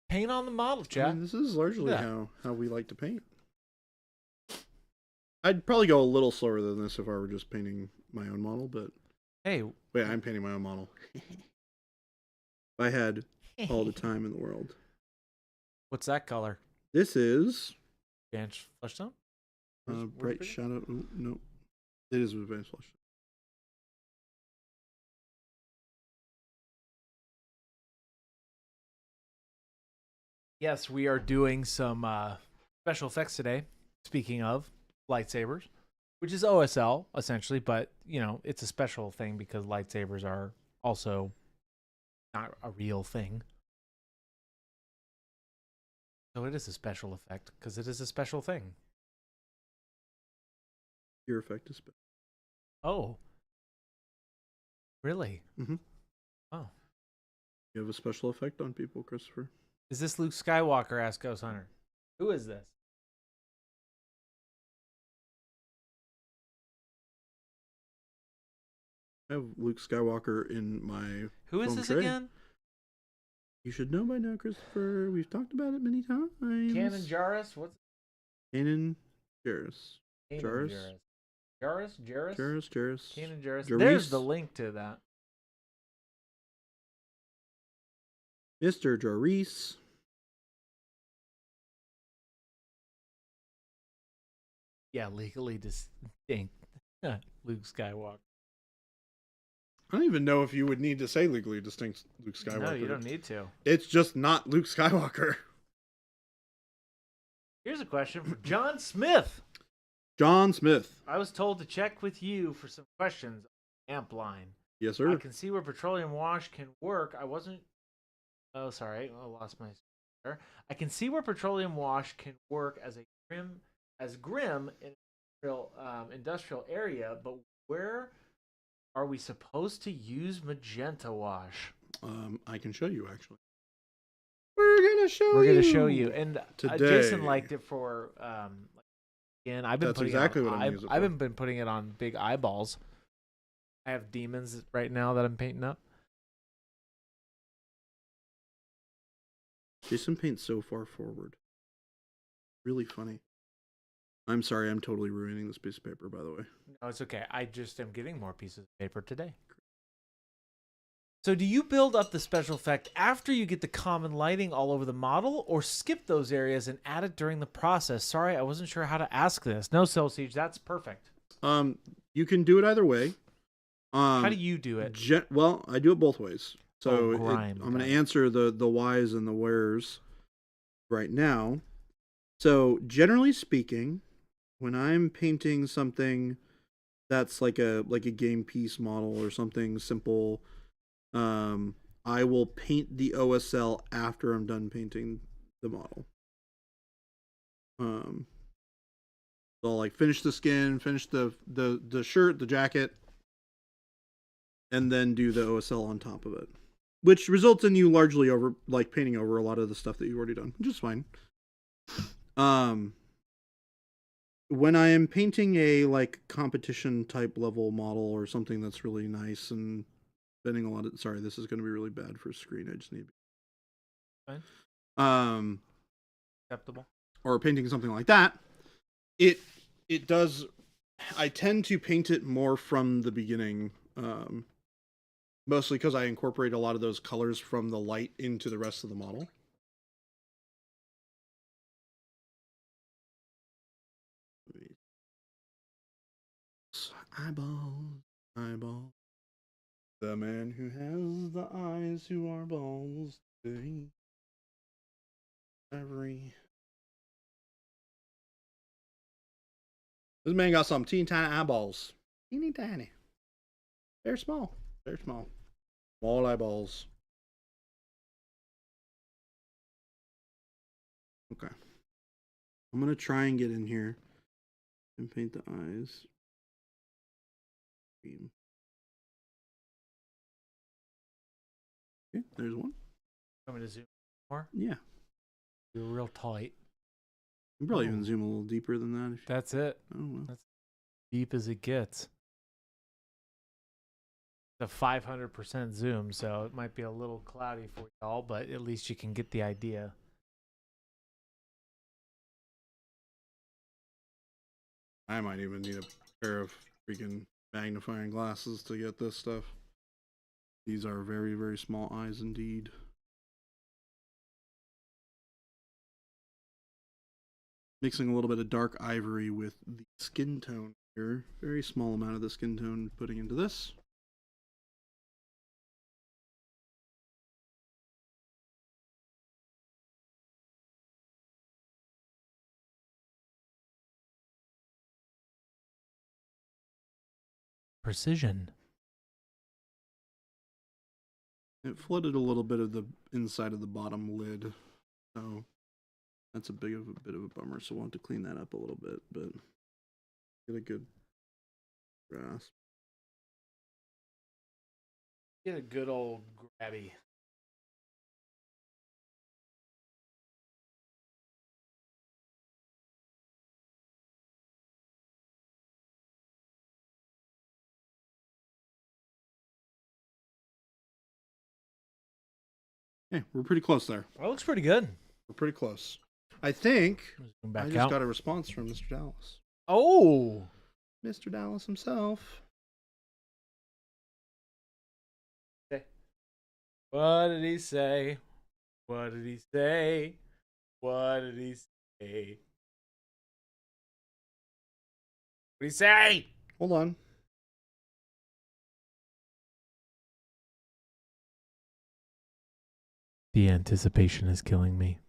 paint on the model, chat. I mean, this is largely Yeah. how we like to paint. I'd probably go a little slower than this if I were just painting my own model, but Hey, wait, I'm painting my own model. If I had all the time in the world. what's that color? This is Advanced flesh tone? bright shadow. Oh, no, it is advanced flush. Yes, we are doing some special effects today. Speaking of lightsabers, which is OSL essentially, but you know it's a special thing because lightsabers are also not a real thing. So it is a special effect because it is a special thing. Your effect is special. Oh, really? Mhm. Oh, You have a special effect on people, Christopher. is this Luke Skywalker? Asked Ghost Hunter. Who is this? I have Luke Skywalker in my. Who is phone this tray. again? You should know by now, Christopher. We've talked about it many times. Canon Jarrus? What's Kanan Jarrus. Kanan Jarrus? Jarrus? Kanan Jarrus. Jarrus. There's the link to that. Mr. Jarrus. Yeah, legally distinct. Luke Skywalker. I don't even know if you would need to say legally distinct Luke Skywalker. No, you don't need to. It's just not Luke Skywalker. Here's a question for John Smith. John Smith. I was told to check with you for some questions on amp line. Yes, sir. I can see where petroleum wash can work. I wasn't. Oh, sorry. I lost my. I can see where petroleum wash can work as grim in industrial area, but where are we supposed to use magenta wash? I can show you actually. We're gonna show you, and today. Jason liked it for. Again, I've been That's putting exactly it on, what I'm using it for. I've been putting it on big eyeballs. I have demons right now that I'm painting up. Jason paints so far forward. Really funny. I'm sorry, I'm totally ruining this piece of paper, by the way. No, it's okay. I just am getting more pieces of paper today. So do you build up the special effect after you get the common lighting all over the model, or skip those areas and add it during the process? Sorry, I wasn't sure how to ask this. No, Cell Siege, that's perfect. You can do it either way. How do you do it? Well, I do it both ways. So I'm going to answer the whys and the wheres right now. So generally speaking, when I'm painting something that's like a game piece model or something simple, I will paint the OSL after I'm done painting the model. So I'll like finish the skin, finish the shirt, the jacket, and then do the OSL on top of it, which results in you largely painting over a lot of the stuff that you've already done, which is fine. When I am painting a like competition type level model or something that's really nice and spending a lot of, sorry, this is going to be really bad for screen. I just need fine. Acceptable. Or painting something like that. It does. I tend to paint it more from the beginning. Mostly because I incorporate a lot of those colors from the light into the rest of the model. Eyeball. The man who has the eyes who are balls. This man got some teeny tiny eyeballs. Teeny tiny. They're small. They're small. Small eyeballs. Okay. I'm going to try and get in here and paint the eyes. Okay, there's one. Want me to zoom more? Yeah. You're real tight. You can probably even zoom a little deeper than that. That's it. Oh, well. That's deep as it gets. It's a 500% zoom, so it might be a little cloudy for y'all, but at least you can get the idea. I might even need a pair of freaking magnifying glasses to get this stuff. These are very, very small eyes indeed. Mixing a little bit of dark ivory with the skin tone here. Very small amount of the skin tone putting into this. Precision. It flooded a little bit of the inside of the bottom lid, so that's a bit of a bummer. So we'll have to clean that up a little bit, but get a good grasp. Get a good old grabby. Hey, we're pretty close there. That looks pretty good. We're pretty close. I think Back I just got a response from Mr. Dallas. Oh! Mr. Dallas himself. Okay. What did he say? What did he say? What did he say? do you say? Hold on. The anticipation is killing me.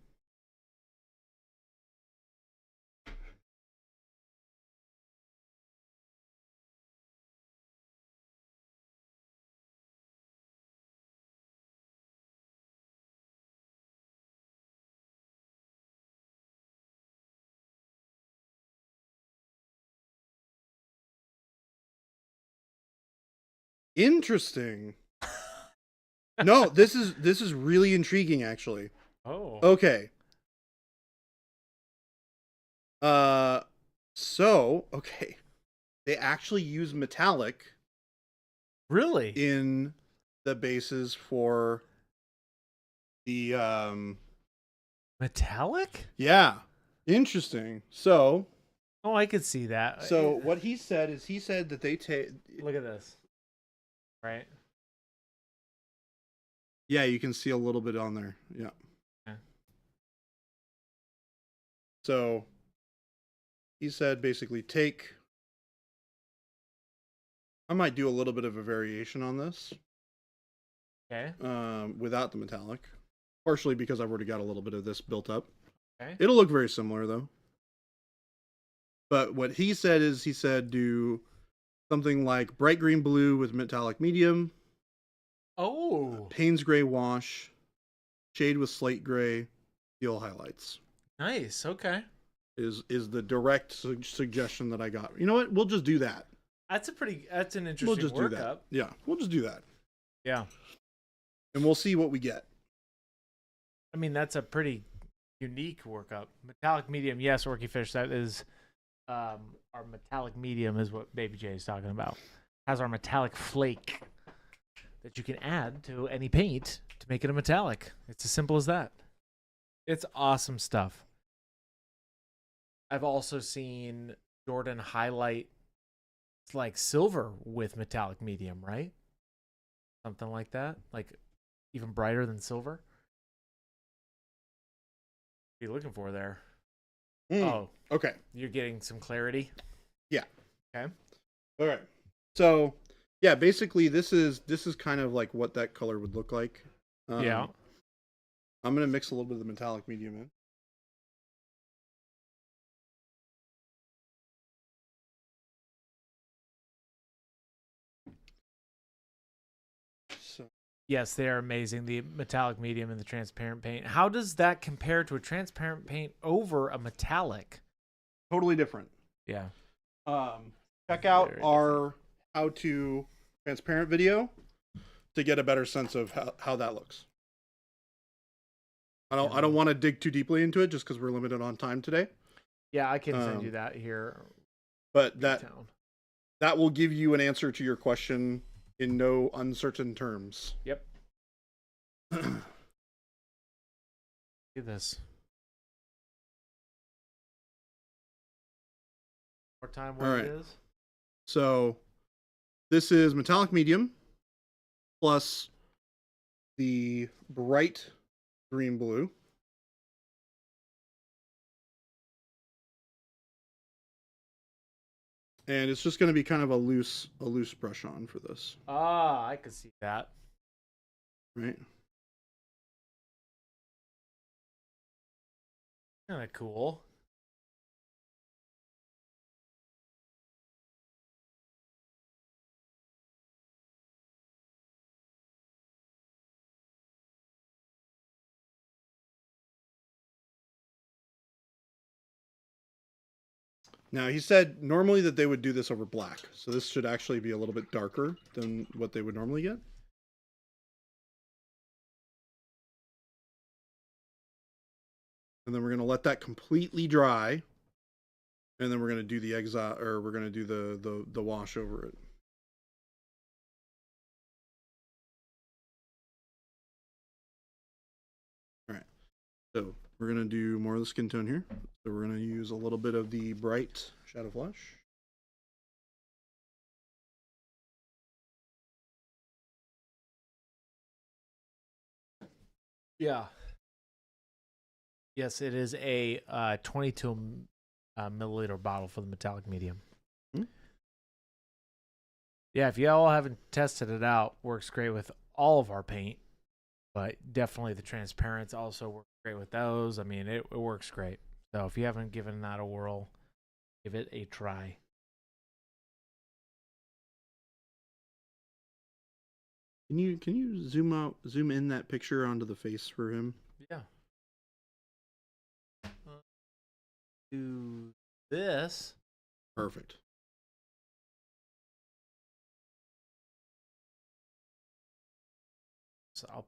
Interesting. No, this is really intriguing, actually. Oh. Okay. So okay, they actually use metallic Really? in the bases for the Metallic? Yeah, interesting. So Oh, I could see that. what he said is he said that they take. Look at this. Right? Yeah, you can see a little bit on there. Yeah. Okay. So he said basically take. I might do a little bit of a variation on this. Okay. Without the metallic, partially because I've already got a little bit of this built up. Okay. It'll look very similar though. But what he said is he said do something like bright green blue with metallic medium, Oh. Payne's gray wash, shade with slate gray, steel highlights. Nice. Okay. Is the direct suggestion that I got. You know what? We'll just do that. That's an interesting We'll just do that. workup. Yeah, we'll just do that. Yeah. And we'll see what we get. I mean, that's a pretty unique workup. Metallic medium, yes, Orky Fish. That is our metallic medium is what Baby J is talking about. Has our metallic flake that you can add to any paint to make it a metallic. It's as simple as that. It's awesome stuff. I've also seen Jordan highlight like silver with metallic medium, right? Something like that, like even brighter than silver. What are you looking for there? Oh, okay. You're getting some clarity. Yeah. Okay. All right. So yeah, basically this is kind of like what that color would look like. Yeah. I'm gonna mix a little bit of the metallic medium in. So Yes, they are amazing. The metallic medium and the transparent paint. How does that compare to a transparent paint over a metallic? totally different. Yeah. Check out Very our how to transparent video to get a better sense of how that looks. I don't want to dig too deeply into it just because we're limited on time today. Yeah, I can send you that here. But that will give you an answer to your question in no uncertain terms. Yep. Look at this. More time what it is. So this is metallic medium plus the bright green blue. And it's just going to be kind of a loose brush on for this. Ah, I could see that. Right? Kind of cool. Now, he said normally that they would do this over black. So this should actually be a little bit darker than what they would normally get. And then we're going to let that completely dry. And then we're going to do the exile, or we're going to do the wash over it. All right. So we're going to do more of the skin tone here. So we're going to use a little bit of the bright Shadow Flush. Yeah. Yes, it is a 22 milliliter bottle for the metallic medium. Yeah, if you all haven't tested it out, works great with all of our paint, but definitely the transparents also work great with those. I mean, it works great. So if you haven't given that a whirl, give it a try. Can you zoom in that picture onto the face for him? Yeah. Do this. Perfect. So I'll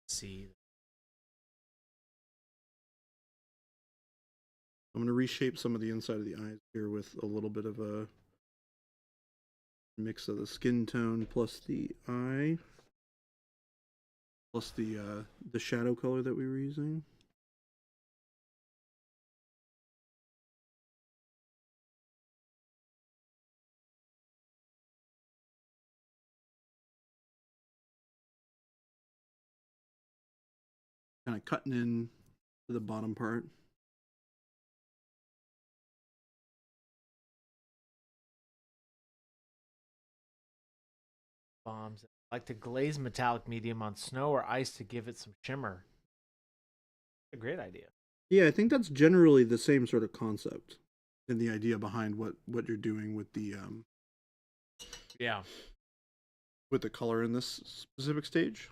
see. I'm going to reshape some of the inside of the eyes here with a little bit of a mix of the skin tone plus the eye plus the shadow color that we were using. Kind of cutting in to the bottom part. Bombs. I like to glaze metallic medium on snow or ice to give it some shimmer. A great idea. Yeah, I think that's generally the same sort of concept and the idea behind what you're doing with the Yeah. color in this specific stage.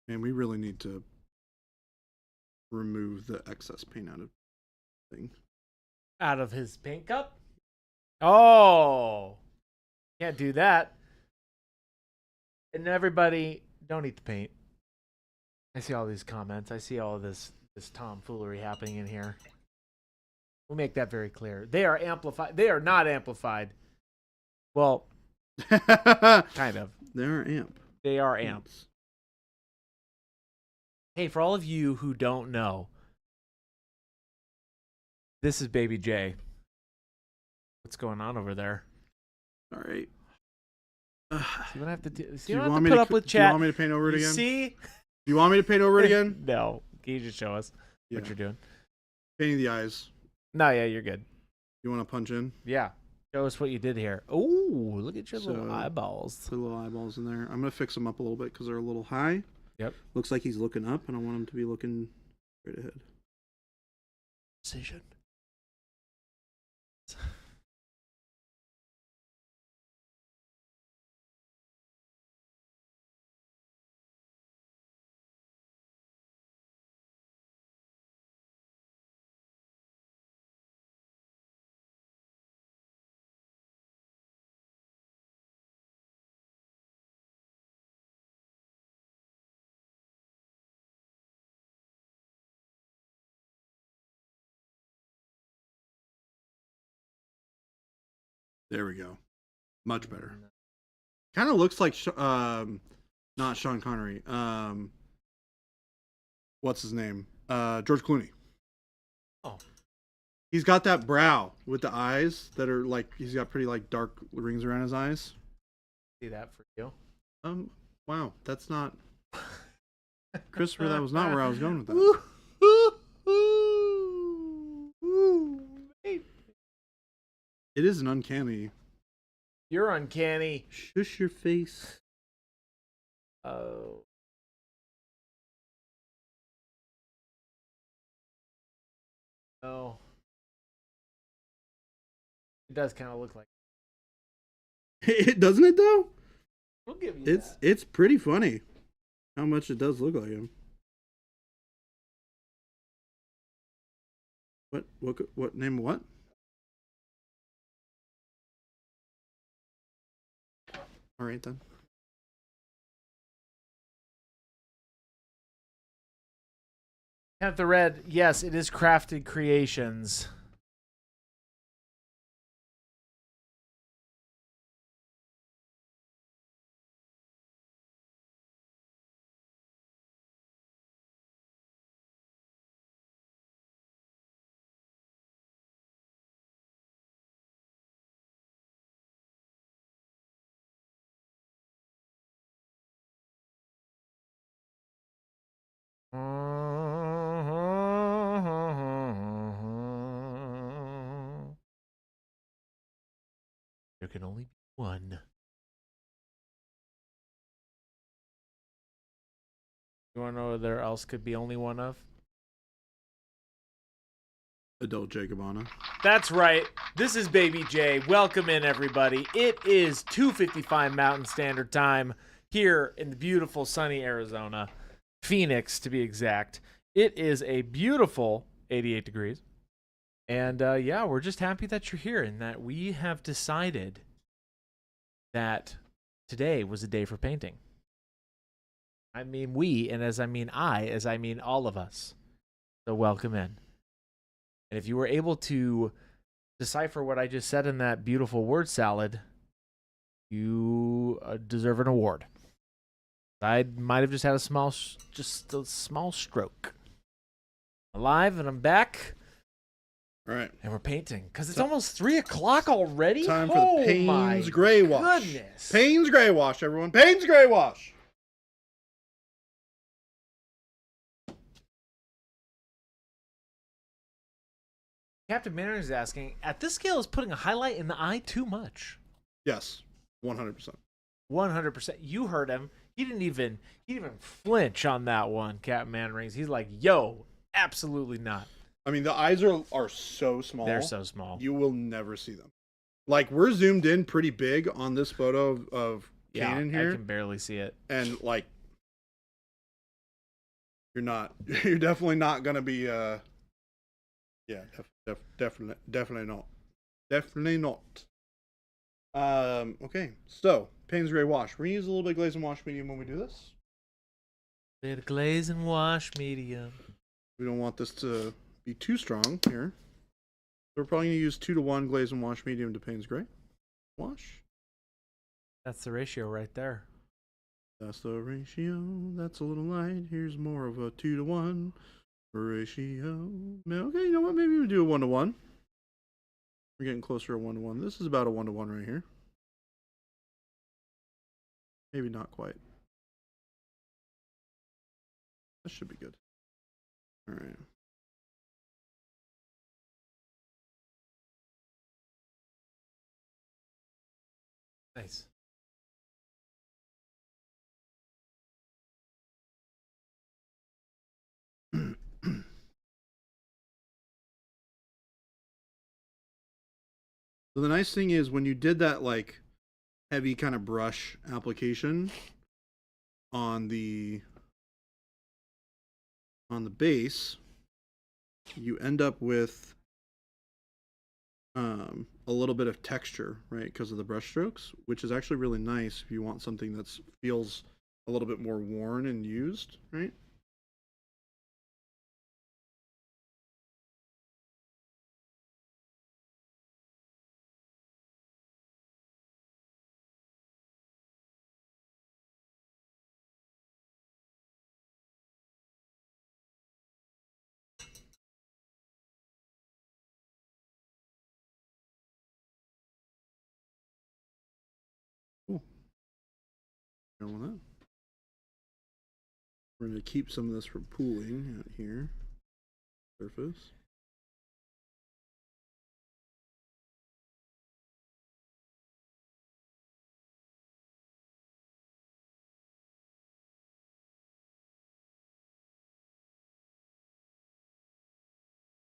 And we really need to remove the excess paint out of the thing. Out of his paint cup? Oh. Can't do that. And everybody, don't eat the paint. I see all these comments. I see all this tomfoolery happening in here. We'll make that very clear. They are amplified. They are not amplified. Well, kind of. They're amp. They are amps. Hey, for all of you who don't know, this is Baby J. What's going on over there? All right. You don't have to do. Do you don't want have me to put to up with do you chat. want me to paint over it again? See? Do you want me to paint over it again? No. Can you just show us what Yeah. you're doing? Painting the eyes. No, yeah, you're good. You want to punch in? Yeah. Show us what you did here. Oh, look at your little So, eyeballs. Put little eyeballs in there. I'm gonna fix them up a little bit because they're a little high. Yep. Looks like he's looking up, and I want him to be looking straight ahead. Precision. There we go. Much better. Kind of looks like not Sean Connery. What's his name? George Clooney. Oh. He's got that brow with the eyes that are like he's got pretty like dark rings around his eyes. See that for you? Wow, that's not Christopher. That was not where I was going with that. It is an uncanny. You're uncanny. Shush your face. Oh. Oh. It does kind of look like. It doesn't it though? We'll give you that. It's pretty funny how much it does look like him. What name what? All right then. Have the red. Yes, it is Crafted Creations. There can only be one. You want to know what there else could be only one of? Adult Jacobana. That's right. This is Baby J. Welcome in, everybody. It is 2:55 Mountain Standard Time here in the beautiful sunny Arizona, Phoenix to be exact. It is a beautiful 88 degrees. And yeah, we're just happy that you're here and that we have decided that today was a day for painting. I mean we, and as I mean all of us. So welcome in. And if you were able to decipher what I just said in that beautiful word salad, you deserve an award. I might have just had a small stroke. Alive, and I'm back. All right. And we're painting because it's almost 3 o'clock already. Time for the Payne's Gray Wash. Goodness. Payne's Gray Wash, everyone. Payne's Gray Wash. Captain Manners is asking, at this scale, is putting a highlight in the eye too much? Yes, 100%. 100%. You heard him. He didn't even flinch on that one, Captain Manners. He's like, yo, absolutely not. I mean, the eyes are so small. They're so small. You will never see them. Like, we're zoomed in pretty big on this photo of Kanan here. I can barely see it. And, like, you're definitely not going to be, yeah, definitely not. Definitely not. Okay, so, Payne's Gray Wash. We're going to use a little bit of glaze and wash medium when we do this. Bit of glaze and wash medium. We don't want this to be too strong here. So we're probably going to use 2-to-1 glaze and wash medium to Payne's Gray Wash. That's the ratio right there. That's the ratio. That's a little light. Here's more of a 2-to-1 ratio. Okay, you know what? Maybe we do a 1-to-1. We're getting closer to 1-to-1. This is about a 1-to-1 right here. Maybe not quite. That should be good. All right. Nice. So the nice thing is when you did that like heavy kind of brush application on the base, you end up with a little bit of texture, right, because of the brush strokes, which is actually really nice if you want something that feels a little bit more worn and used, right? Cool. Going on. We're going to keep some of this from pooling out here. Surface.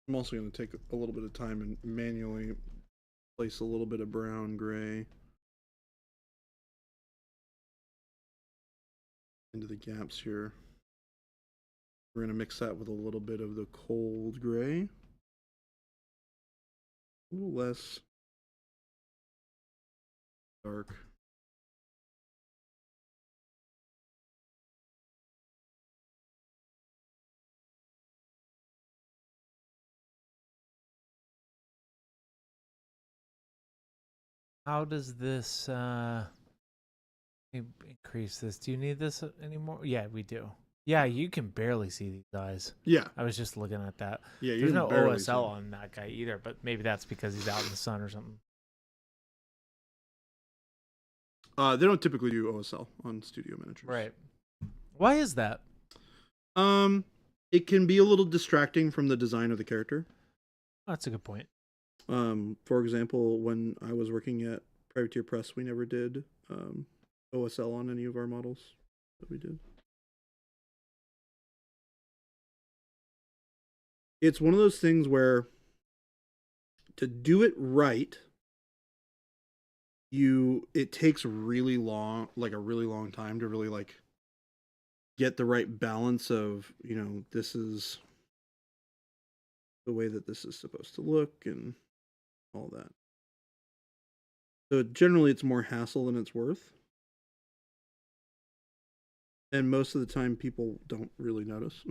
I'm also going to take a little bit of time and manually place a little bit of brown gray into the gaps here. We're going to mix that with a little bit of the cold gray. A little less dark. How does this increase this? Do you need this anymore? Yeah, we do. Yeah, you can barely see these eyes. Yeah. I was just looking at that. Yeah, There's no OSL on that guy either, but maybe that's because he's out in the sun or something. They don't typically do OSL on studio miniatures. Right. Why is that? it can be a little distracting from the design of the character. That's a good point. For example, when I was working at Privateer Press, we never did OSL on any of our models that we did. It's one of those things where to do it right, it takes really long, like a really long time to really like get the right balance of, you know, this is the way that this is supposed to look and all that. So generally it's more hassle than it's worth. And most of the time people don't really notice,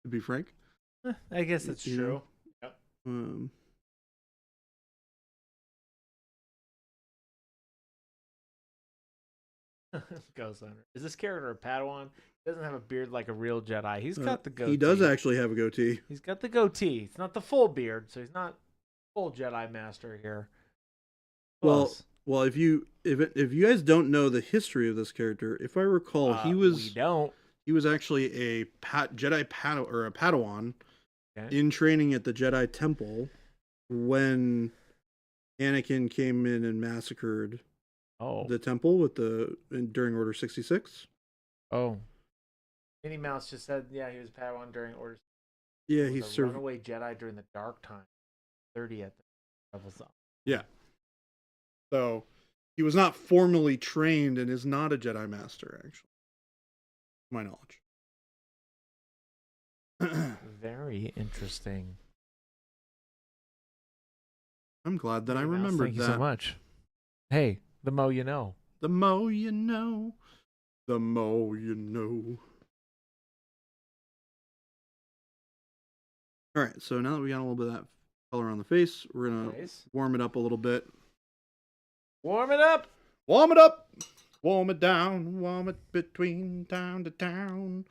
to be frank. I guess that's true. Yep. Ghost Hunter. Is this character a Padawan? He doesn't have a beard like a real Jedi. He's got the goatee. He does actually have a goatee. He's got the goatee. It's not the full beard, so he's not full Jedi Master here. Well, if you guys don't know the history of this character, if I recall, he was actually a Jedi Padawan in training at the Jedi Temple when Anakin came in and massacred the temple during Order 66. Oh. Minnie Mouse just said, yeah, he was Padawan during Order 66. Yeah, he was a runaway Jedi during the Dark Time. 30th. Yeah. So he was not formally trained and is not a Jedi Master, actually. To my knowledge. Very interesting. I'm glad that I remembered that. Thank you so much. Hey, the mo you know. The mo you know. The mo you know. All right, so now that we got a little bit of that color on the face, we're going to warm it up a little bit. Warm it up! Warm it up! Warm it down. Warm it between town to town.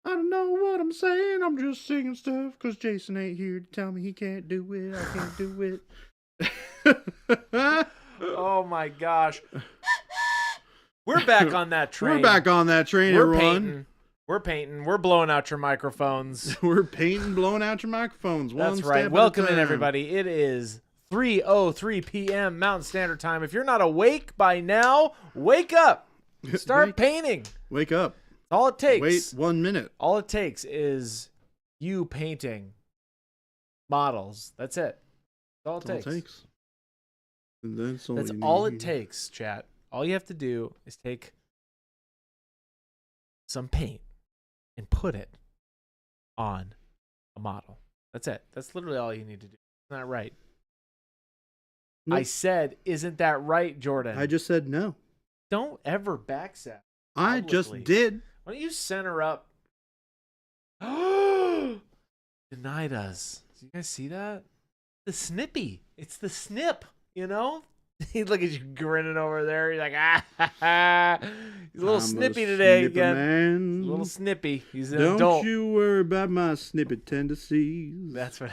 I don't know what I'm saying. I'm just singing stuff because Jason ain't here to tell me he can't do it. I can't do it. Oh my gosh. We're back on that train. We're back on that train, everyone. We're painting. We're blowing out your microphones. We're painting, blowing out your microphones. That's right. Welcome in, everybody. It is 3:03 p.m. Mountain Standard Time. If you're not awake by now, wake up. Start painting. Wake up. All it takes. Wait 1 minute. All it takes is you painting models. That's it. That's all it takes. And that's all it takes, chat. All you have to do is take some paint and put it on a model. That's it. That's literally all you need to do. Isn't that right? Nope. I said, isn't that right, Jordan? I just said no. Don't ever backstab. I just did. Why don't you center up? Denied us. Do you guys see that? The snippy. It's the snip, you know? Look at you grinning over there. You're like, he's a little snippy today again. Man. He's a little snippy. He's an Don't adult. You worry about my snippy tendencies. That's what.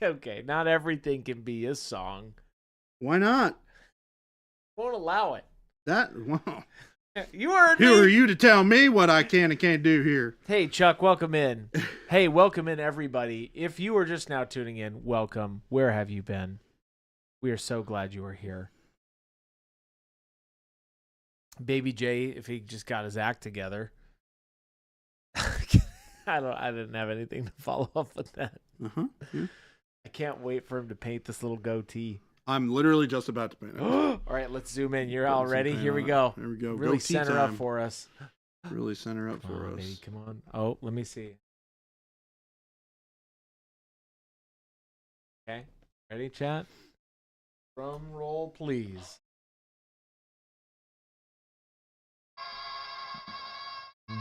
Okay, not everything can be a song. Why not? Won't allow it. Wow. You heard me. Who are you to tell me what I can and can't do here? Hey, Chuck, welcome in. Hey, welcome in, everybody. If you are just now tuning in, welcome. Where have you been? We are so glad you are here. Baby J, if he just got his act together. I didn't have anything to follow up with that. Yeah. I can't wait for him to paint this little goatee. I'm literally just about to paint it. All right, let's zoom in. You're all ready? Here we go. Here we go. Really goatee center time. up for us. Really center up for us. Baby, come on. Oh, let me see. Okay. Ready, chat? Drum roll, please.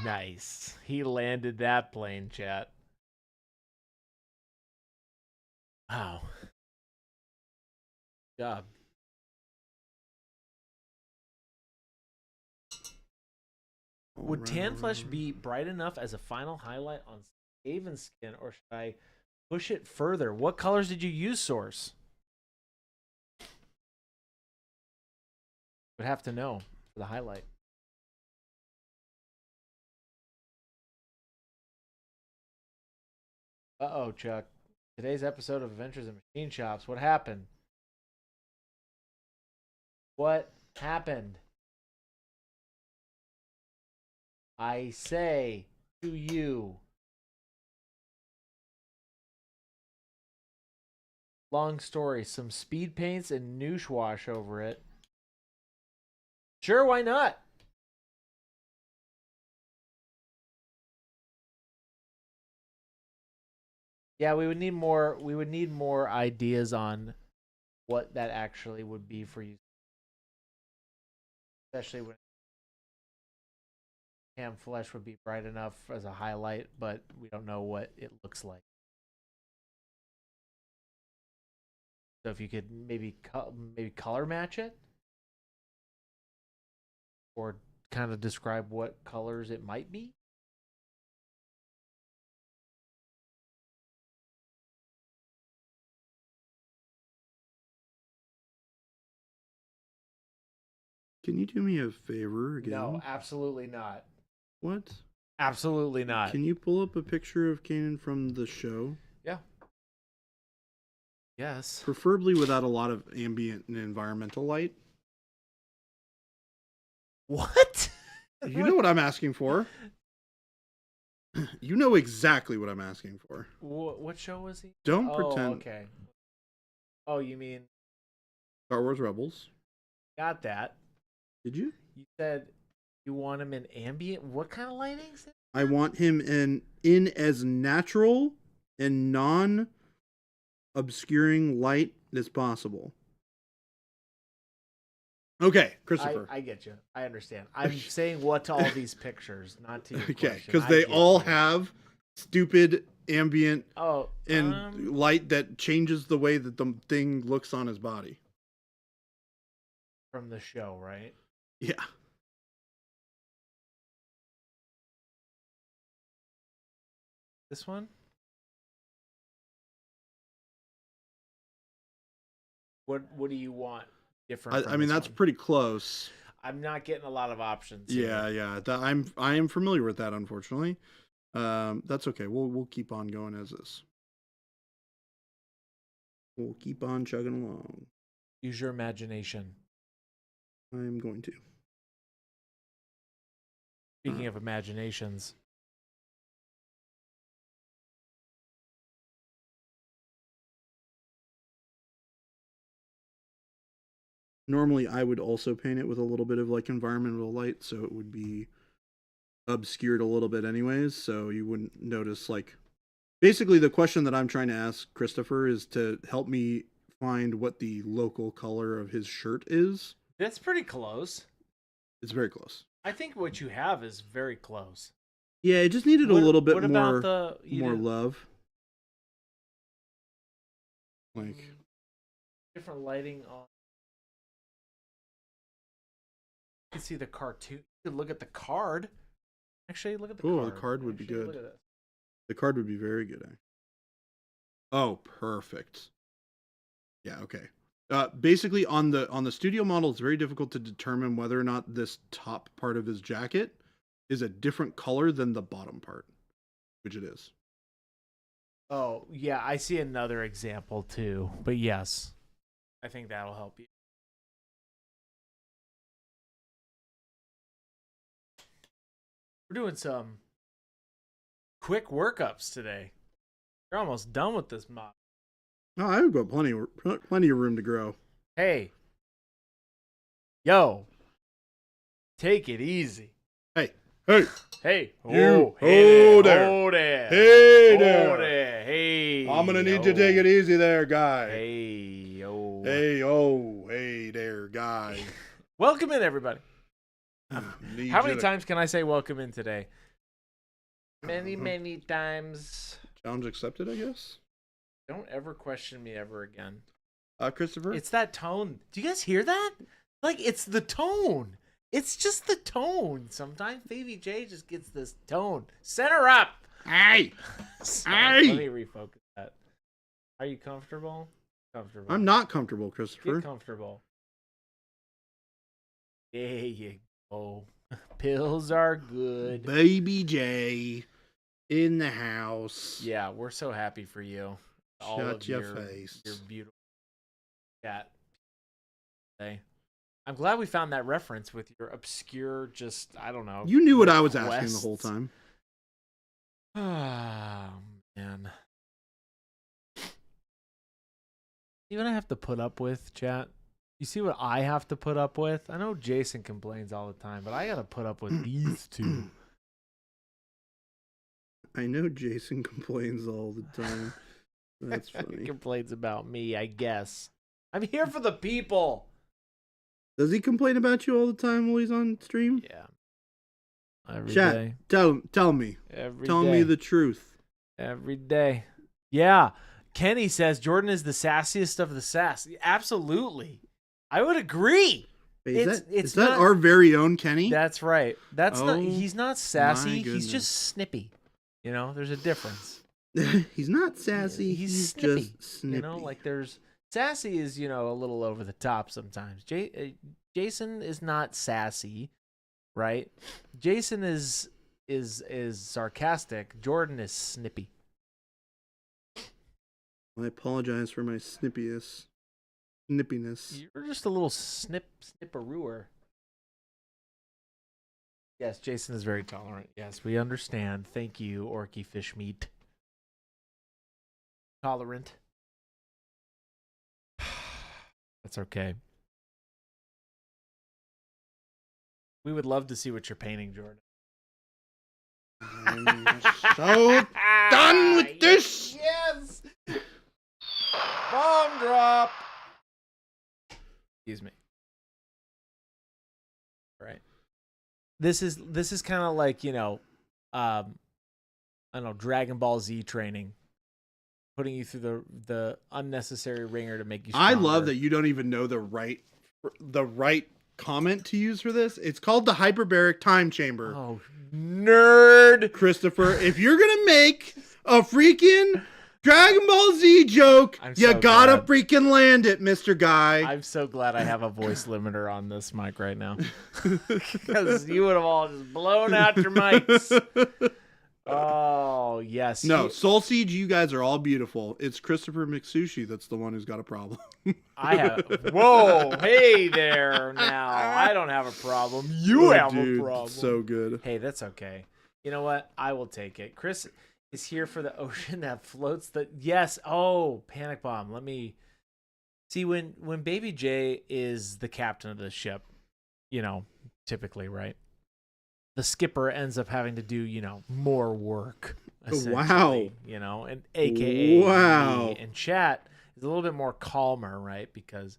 Nice. He landed that plane, chat. Wow. Good job. Would tan flesh be bright enough as a final highlight on Skaven skin, or should I push it further? What colors did you use, Source? Would have to know for the highlight. Uh-oh, Chuck. Today's episode of Adventures in Machine Shops. What happened? What happened? I say to you. Long story. Some speed paints and noosh wash over it. Sure, why not? Yeah, we would need more. We would need more ideas on what that actually would be for you, especially when ham flesh would be bright enough as a highlight, but we don't know what it looks like. So if you could maybe color match it, or kind of describe what colors it might be. Can you do me a favor again? No, absolutely not. What? Absolutely not. Can you pull up a picture of Kanan from the show? Yeah. Yes. Preferably without a lot of ambient and environmental light. What? You know what I'm asking for. You know exactly what I'm asking for. What show was he? Don't pretend. Okay. Oh, you mean Star Wars Rebels. got that? Did you? You said you want him in ambient. What kind of lighting? I want him in as natural and non-obscuring light as possible. Okay, Christopher. I get you. I understand. I'm saying what to all these pictures, not to your Okay, question. because they all have stupid ambient and light that changes the way that the thing looks on his body. From the show, right? Yeah. This one? What do you want different? I mean, that's pretty close. I'm not getting a lot of options. Yeah, yeah. I am familiar with that, unfortunately. That's okay. We'll keep on going as is. We'll keep on chugging along. Use your imagination. I'm going to. Speaking of imaginations. Normally, I would also paint it with a little bit of like environmental light, so it would be obscured a little bit anyways, so you wouldn't notice like... Basically, the question that I'm trying to ask Christopher is to help me find what the local color of his shirt is. That's pretty close. It's very close. I think what you have is very close. Yeah, it just needed a little bit more more love. Like different lighting on. You can see the cartoon. You could look at the card. Actually, look at the card. Oh, the card would be good. Look at this. The card would be very good. Oh, perfect. Yeah, okay. Basically, on the studio model, it's very difficult to determine whether or not this top part of his jacket is a different color than the bottom part, which it is. Oh, yeah, I see another example too. But yes, I think that'll help you. We're doing some quick workups today. You're almost done with this mod. Oh, I've got plenty of room to grow. Hey. Yo. Take it easy. Hey. Hey. Hey. You. Hey there. Oh there. Hey Oh there. there. Hey. I'm going to need you to take it easy there, guy. Hey. Yo. Hey, oh. Hey there, guy. Welcome in, everybody. How many times can I say welcome in today? Many times. Challenge accepted, I guess. Don't ever question me ever again. Christopher? It's that tone. Do you guys hear that? Like, it's the tone. It's just the tone. Sometimes Baby J just gets this tone. Center up. Hey! Let me refocus that. Are you comfortable? Comfortable. I'm not comfortable, Christopher. Get comfortable. There you go. Pills are good. Baby J. In the house. Yeah, we're so happy for you. All Shut of your your face. Your beautiful chat. Hey, I'm glad we found that reference with your obscure, just I don't know. You knew what I was asking the whole requests. time. Oh man. See what I have to put up with, chat? You see what I have to put up with? I know Jason complains all the time, but I gotta put up with these two. I know Jason complains all the time. That's He funny. complains about me, I guess. I'm here for the people. Does he complain about you all the time while he's on stream? Yeah. Every Chat, day. tell me. Every Tell day. me the truth. Every day. Yeah. Kenny says Jordan is the sassiest of the sass. Absolutely. I would agree. Wait, It's is that not- our very own Kenny? That's right. That's not. Oh, He's not sassy. my He's goodness. just snippy. You know, there's a difference. He's not sassy. He's just snippy. snippy. You know, like there's sassy is a little over the top sometimes. Jason is not sassy, right? Jason is sarcastic. Jordan is snippy. I apologize for my snippiness. You're just a little snipperooer. Yes, Jason is very tolerant. Yes, we understand. Thank you, Orky Fish Meat. Tolerant. That's okay. We would love to see what you're painting, Jordan. I'm so done with this. Yes. Bomb drop. Excuse me. Right. This is kind of like, I don't know, Dragon Ball Z training. Putting you through the unnecessary ringer to make you stronger. I love that you don't even know the right comment to use for this. It's called the hyperbaric time chamber. Oh, nerd. Christopher, if you're gonna make a freaking Dragon Ball Z joke, you so gotta glad. freaking land it, Mr. Guy. I'm so glad I have a voice limiter on this mic right now. Because you would have all just blown out your mics. Oh, yes. No, Soul Siege, you guys are all beautiful. It's Christopher McSushi that's the one who's got a problem. I have. Whoa, hey there now. I don't have a problem. You have Dude, a problem. So good. Hey, that's okay. You know what? I will take it. Chris is here for the ocean that floats the. Yes. Oh, panic bomb. Let me see when Baby J is the captain of the ship. Typically, right? The skipper ends up having to do, more work. Wow. And AKA Wow. me and chat is a little bit more calmer, right? Because,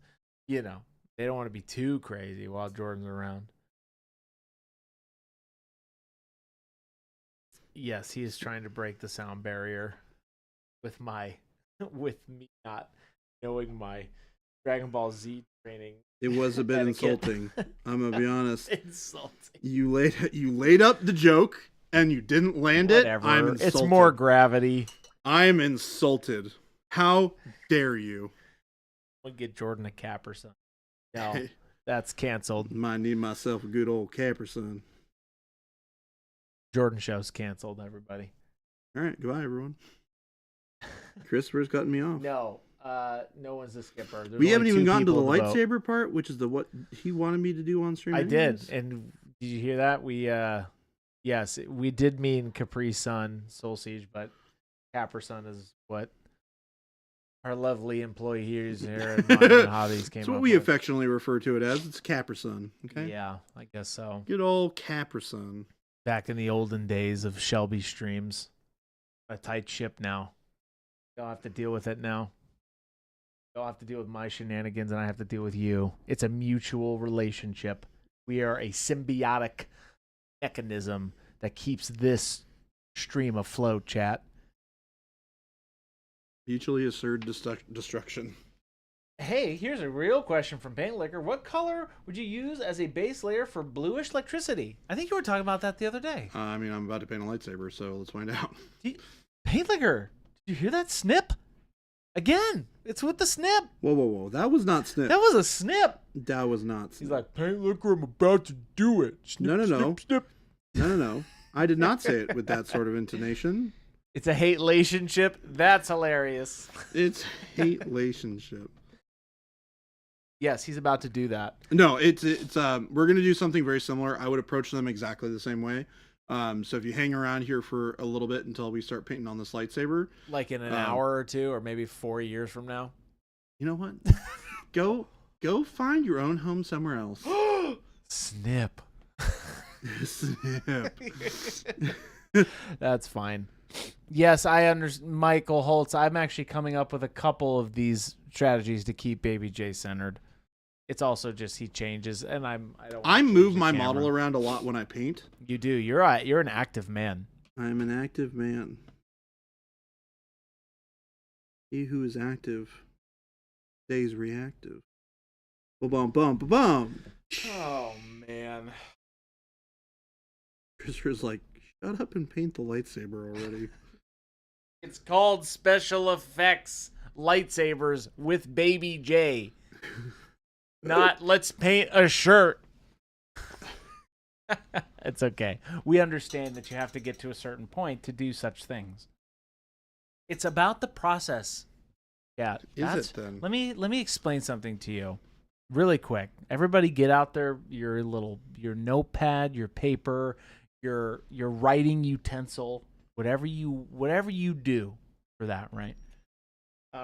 they don't want to be too crazy while Jordan's around. Yes, he is trying to break the sound barrier with me not knowing my Dragon Ball Z training. It was a bit Etiquette. insulting. I'm gonna be honest. Insulting. You laid up the joke and you didn't land Whatever. it. I'm insulted. It's more gravity. I'm insulted. How dare you? We'll get Jordan a cap or something. No, that's canceled. Might need myself a good old Caperson. Jordan show's canceled, everybody. All right, goodbye, everyone. Christopher's cutting me off. No, no one's the skipper. There's We only haven't even two gotten to the people vote. lightsaber part, which is what he wanted me to do on stream. I anyways. did, and did you hear that? Yes, we did mean Capri Sun Soul Siege, but Capri Sun is what our lovely employees here at Monument Hobbies came That's what up we with. affectionately refer to it as. It's Caperson. Okay. Yeah, I guess so. Good old Caperson. Back in the olden days of Shelby streams, a tight ship now. Don't have to deal with it now. Don't have to deal with my shenanigans, and I have to deal with you. It's a mutual relationship. We are a symbiotic mechanism that keeps this stream afloat, chat. Mutually assured destruction. Hey, here's a real question from Paint Liquor. What color would you use as a base layer for bluish electricity? I think you were talking about that the other day. I mean, I'm about to paint a lightsaber, so let's find out. Paint Liquor, did you hear that snip? Again, it's with the snip. Whoa. That was not snip. That was a snip. That was not snip. He's like, Paint Liquor, I'm about to do it. Snip, No. snip, snip. No. I did not say it with that sort of intonation. It's a hate relationship. That's hilarious. It's hate relationship. Yes, he's about to do that. No, it's we're gonna do something very similar. I would approach them exactly the same way. So if you hang around here for a little bit until we start painting on this lightsaber, Like in an hour or two, or maybe 4 years from now. you know what? Go find your own home somewhere else. Snip. Snip. That's fine. Yes, I understand, Michael Holtz. I'm actually coming up with a couple of these strategies to keep Baby J centered. It's also just he changes, and I don't. I move my model around a lot when I paint. You do. You're an active man. I'm an active man. He who is active stays reactive. Ba-bum, bum, ba-bum. Oh man. Christopher's like, shut up and paint the lightsaber already. It's called special effects lightsabers with Baby J. Not let's paint a shirt. It's okay. We understand that you have to get to a certain point to do such things. It's about the process. Yeah. Is it then? Let me explain something to you really quick. Everybody get out there your notepad, your paper, your writing utensil, whatever you do for that, right?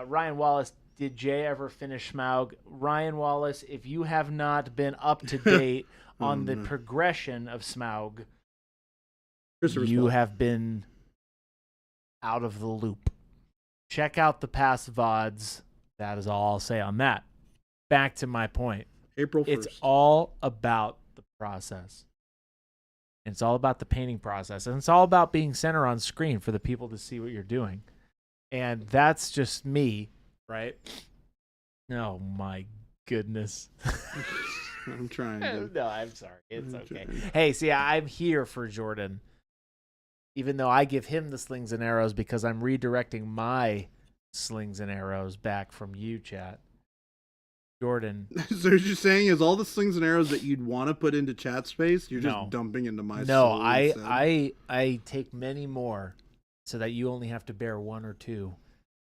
Ryan Wallace, did Jay ever finish Smaug? Ryan Wallace, if you have not been up to date on the progression of Smaug, you have been out of the loop. Check out the past VODs. That is all I'll say on that. Back to my point. April 1st. It's all about the process. It's all about the painting process. And it's all about being center on screen for the people to see what you're doing. And that's just me, right? Oh, my goodness. I'm trying to. No, I'm sorry. It's okay. Trying. Hey, see, I'm here for Jordan. Even though I give him the slings and arrows because I'm redirecting my slings and arrows back from you, chat. Jordan. So what you're saying is all the slings and arrows that you'd want to put into chat space, you're just dumping into my soul. No, I take many more so that you only have to bear one or two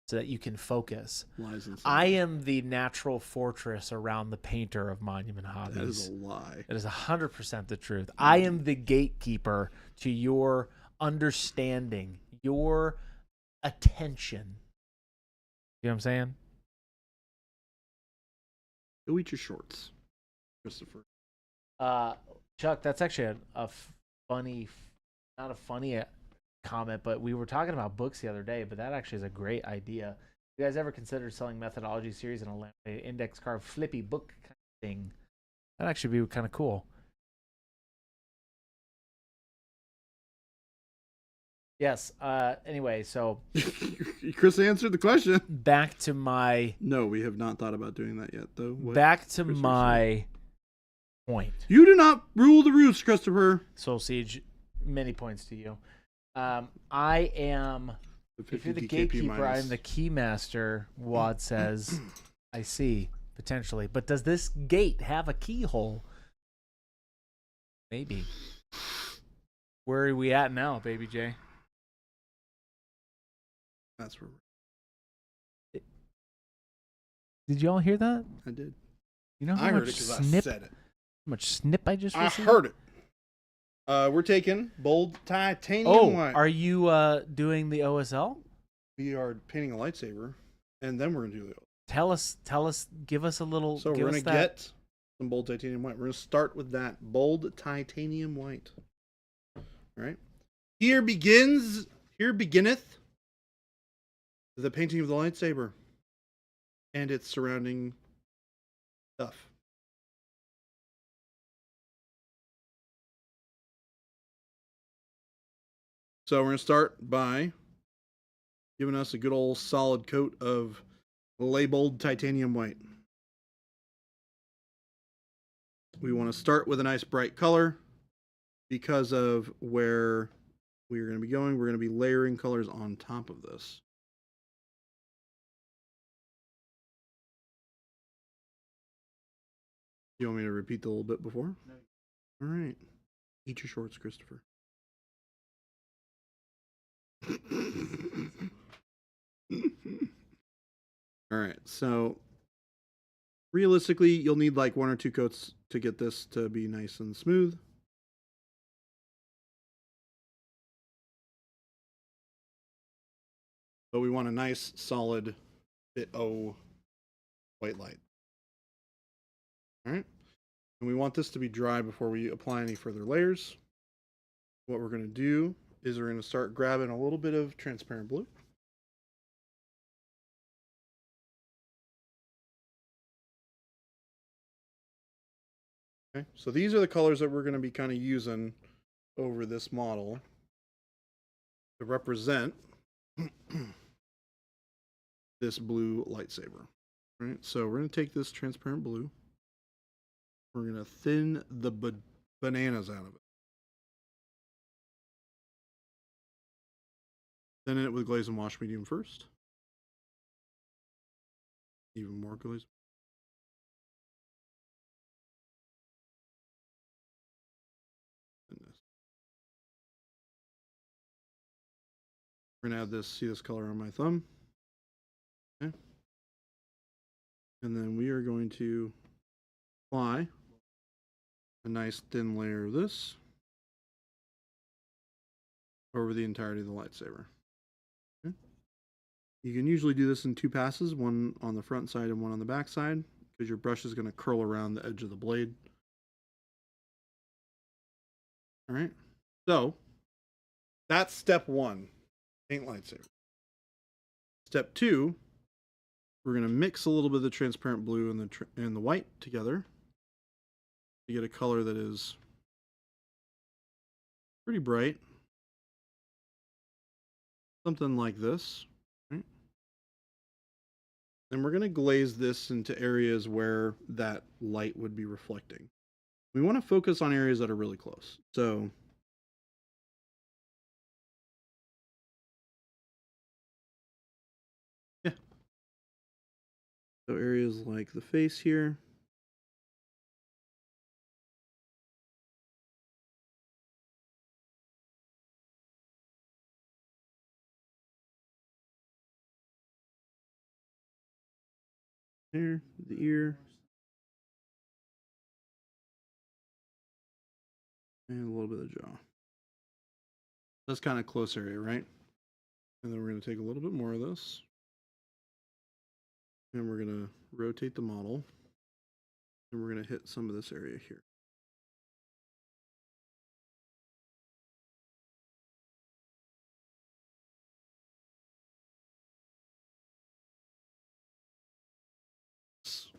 so that you can focus. I am the natural fortress around the painter of Monument Hobbies. That is a lie. It is 100% the truth. I am the gatekeeper to your understanding, your attention. You know what I'm saying? Go eat your shorts, Christopher. Chuck, that's actually a funny, not a funny comment, but we were talking about books the other day, but that actually is a great idea. You guys ever considered selling Methodology series in a laminated index card flippy book kind of thing? That'd actually be kind of cool. Yes. Anyway, so Chris answered the question. Back to my. No, we have not thought about doing that yet, though. Back to my point. You do not rule the roost, Christopher. Soul Siege, many points to you. I am. If you're the gatekeeper, I'm the keymaster. Wad says, "I see potentially, but does this gate have a keyhole? Maybe. Where are we at now, Baby J?" That's where. Did you all hear that? I did. You know how I heard much it because I snip? said it. How much snip I just received? I heard it. We're taking bold titanium white. Are you doing the OSL? We are painting a lightsaber, and then we're gonna do the. Tell us. Give us a little. So we're gonna get some bold titanium white. We're gonna start with that bold titanium white. All right. Here beginneth the painting of the lightsaber and its surrounding stuff. So we're going to start by giving us a good old solid coat of labeled titanium white. We want to start with a nice bright color because of where we are going to be going. We're going to be layering colors on top of this. You want me to repeat a little bit before? No. All right. Eat your shorts, Christopher. All right, so realistically, you'll need like 1 or 2 coats to get this to be nice and smooth. But we want a nice, solid bit O white light. All right, and we want this to be dry before we apply any further layers. What we're going to do is we're going to start grabbing a little bit of transparent blue. Okay, so these are the colors that we're going to be kind of using over this model to represent this blue lightsaber. All right, so we're going to take this transparent blue. We're going to thin the bananas out of it. Thin it with glaze and wash medium first. Even more glaze. We're going to add this, see this color on my thumb. Okay. And then we are going to apply a nice thin layer of this over the entirety of the lightsaber. Okay. You can usually do this in 2 passes, one on the front side and one on the back side, because your brush is going to curl around the edge of the blade. All right, so that's step 1, paint lightsaber. Step 2, we're going to mix a little bit of the transparent blue and the white together to get a color that is pretty bright. Something like this. Right? And we're going to glaze this into areas where that light would be reflecting. We want to focus on areas that are really close. So yeah. So areas like the face here. There, the ear. And a little bit of the jaw. That's kind of close area, right? And then we're going to take a little bit more of this. And we're going to rotate the model. And we're going to hit some of this area here.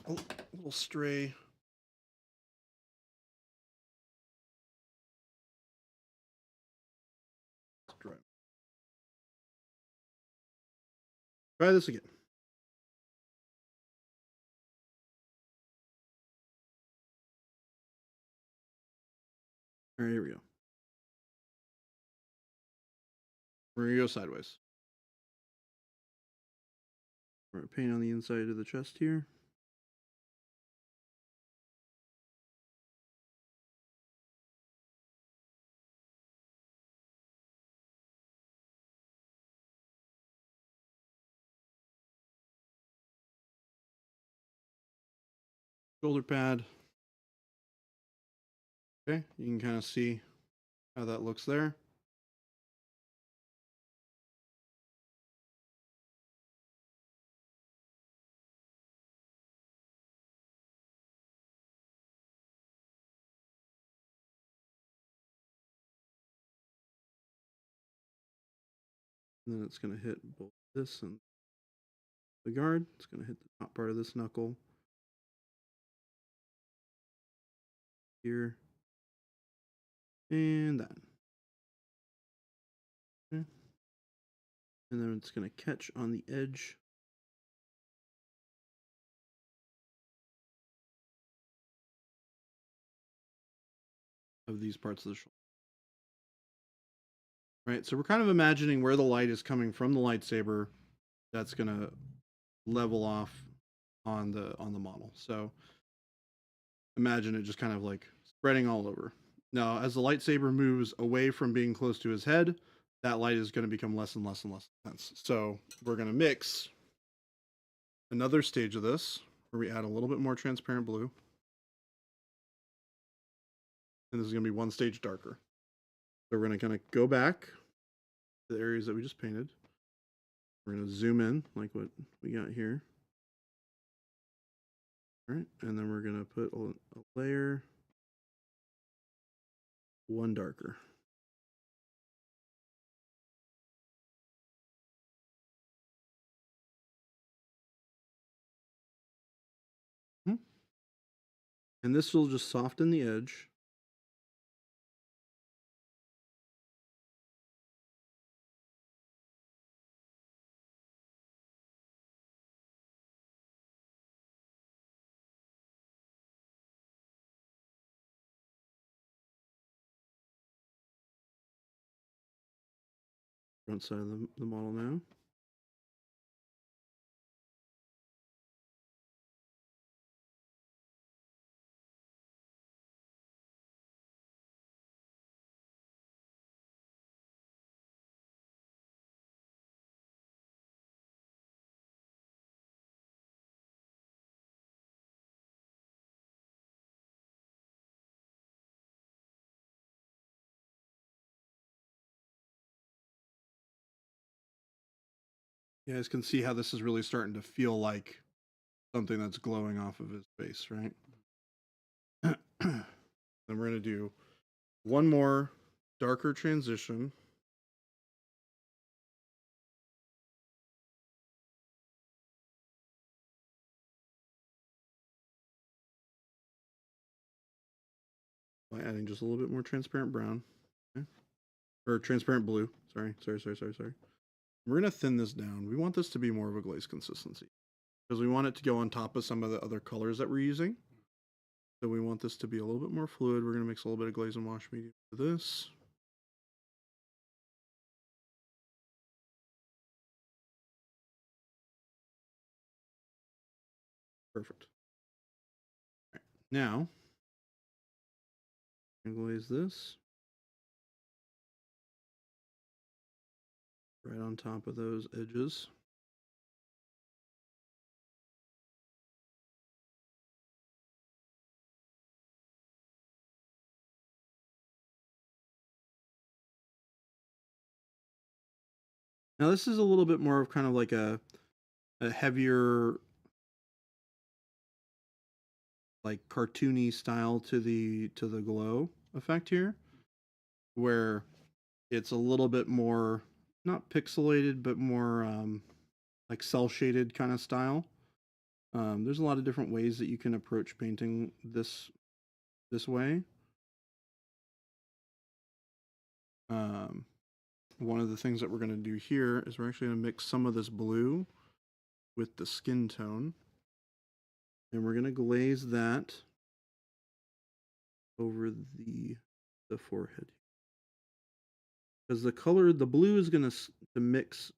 A little stray. Try this again. All right, here we go. We're going to go sideways. We're going to paint on the inside of the chest here. Shoulder pad. Okay, you can kind of see how that looks there. And then it's going to hit both this and the guard. It's going to hit the top part of this knuckle. Here. And that. Okay. And then it's going to catch on the edge of these parts of the shoulder. Right, so we're kind of imagining where the light is coming from the lightsaber. That's going to level off on the model. So imagine it just kind of like spreading all over. Now, as the lightsaber moves away from being close to his head, that light is going to become less and less and less intense. So we're going to mix another stage of this where we add a little bit more transparent blue. And this is going to be one stage darker. So we're going to kind of go back to the areas that we just painted. We're going to zoom in like what we got here. All right, and then we're going to put a layer, one darker. And this will just soften the edge. Front side of the model now. You guys can see how this is really starting to feel like something that's glowing off of his face, right? Then we're going to do one more darker transition. By adding just a little bit more transparent brown. Okay? Or transparent blue. Sorry. We're going to thin this down. We want this to be more of a glaze consistency because we want it to go on top of some of the other colors that we're using. So we want this to be a little bit more fluid. We're going to mix a little bit of glaze and wash medium to this. Perfect. All right. Now, I'm going to glaze this right on top of those edges. Now this is a little bit more of kind of like a heavier, like cartoony style to the glow effect here, where it's a little bit more not pixelated but more like cell shaded kind of style. There's a lot of different ways that you can approach painting this way. One of the things that we're going to do here is we're actually going to mix some of this blue with the skin tone, and we're going to glaze that over the forehead, because the blue is going to mix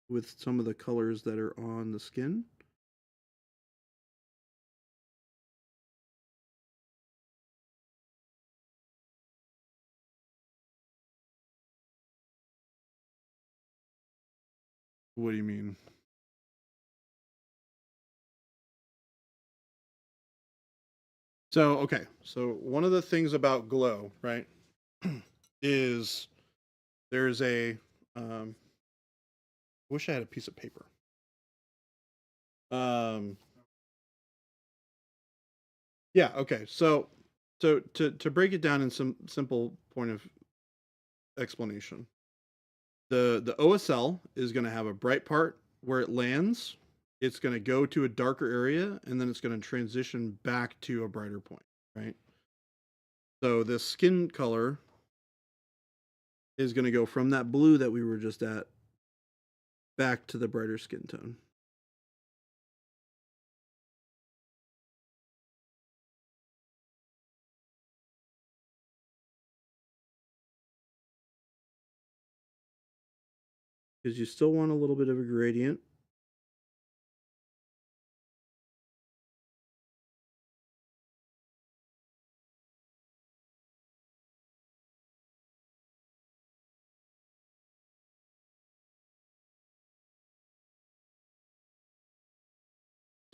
with some of the colors that are on the skin. What do you mean? So, okay. So one of the things about glow, right, is there's a, wish I had a piece of paper. Yeah, okay. So to break it down in some simple point of explanation, the OSL is going to have a bright part where it lands. It's going to go to a darker area, and then it's going to transition back to a brighter point, right? So this skin color is going to go from that blue that we were just at back to the brighter skin tone. Because you still want a little bit of a gradient.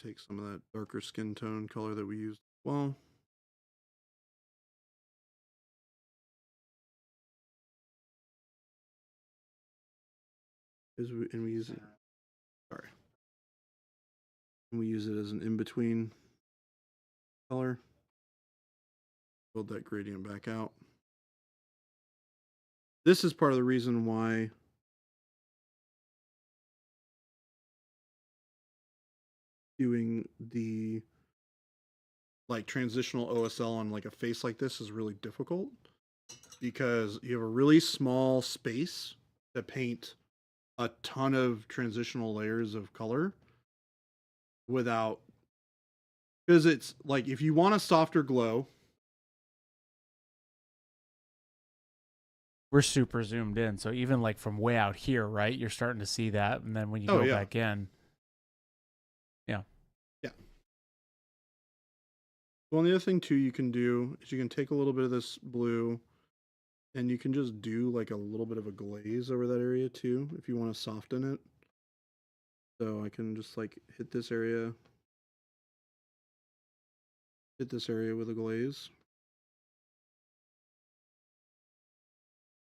take some of that darker skin tone color that we used. Well, and we use it. Sorry, and we use it as an in-between color. Build that gradient back out. This is part of the reason why doing the like transitional OSL on like a face like this is really difficult, because you have a really small space to paint a ton of transitional layers of color without, because it's like if you want a softer glow, We're super zoomed in, so even like from way out here, right? You're starting to see that, and then when you go back in, yeah. Well, the other thing too you can do is you can take a little bit of this blue and you can just do like a little bit of a glaze over that area too, if you want to soften it. So I can just like hit this area with a glaze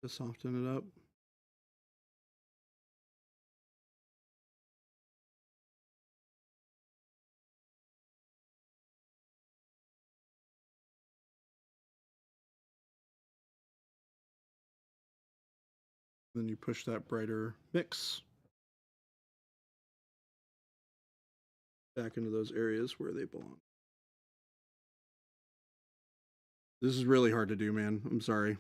to soften it up. Then you push that brighter mix back into those areas where they belong. This is really hard to do, man. I'm sorry.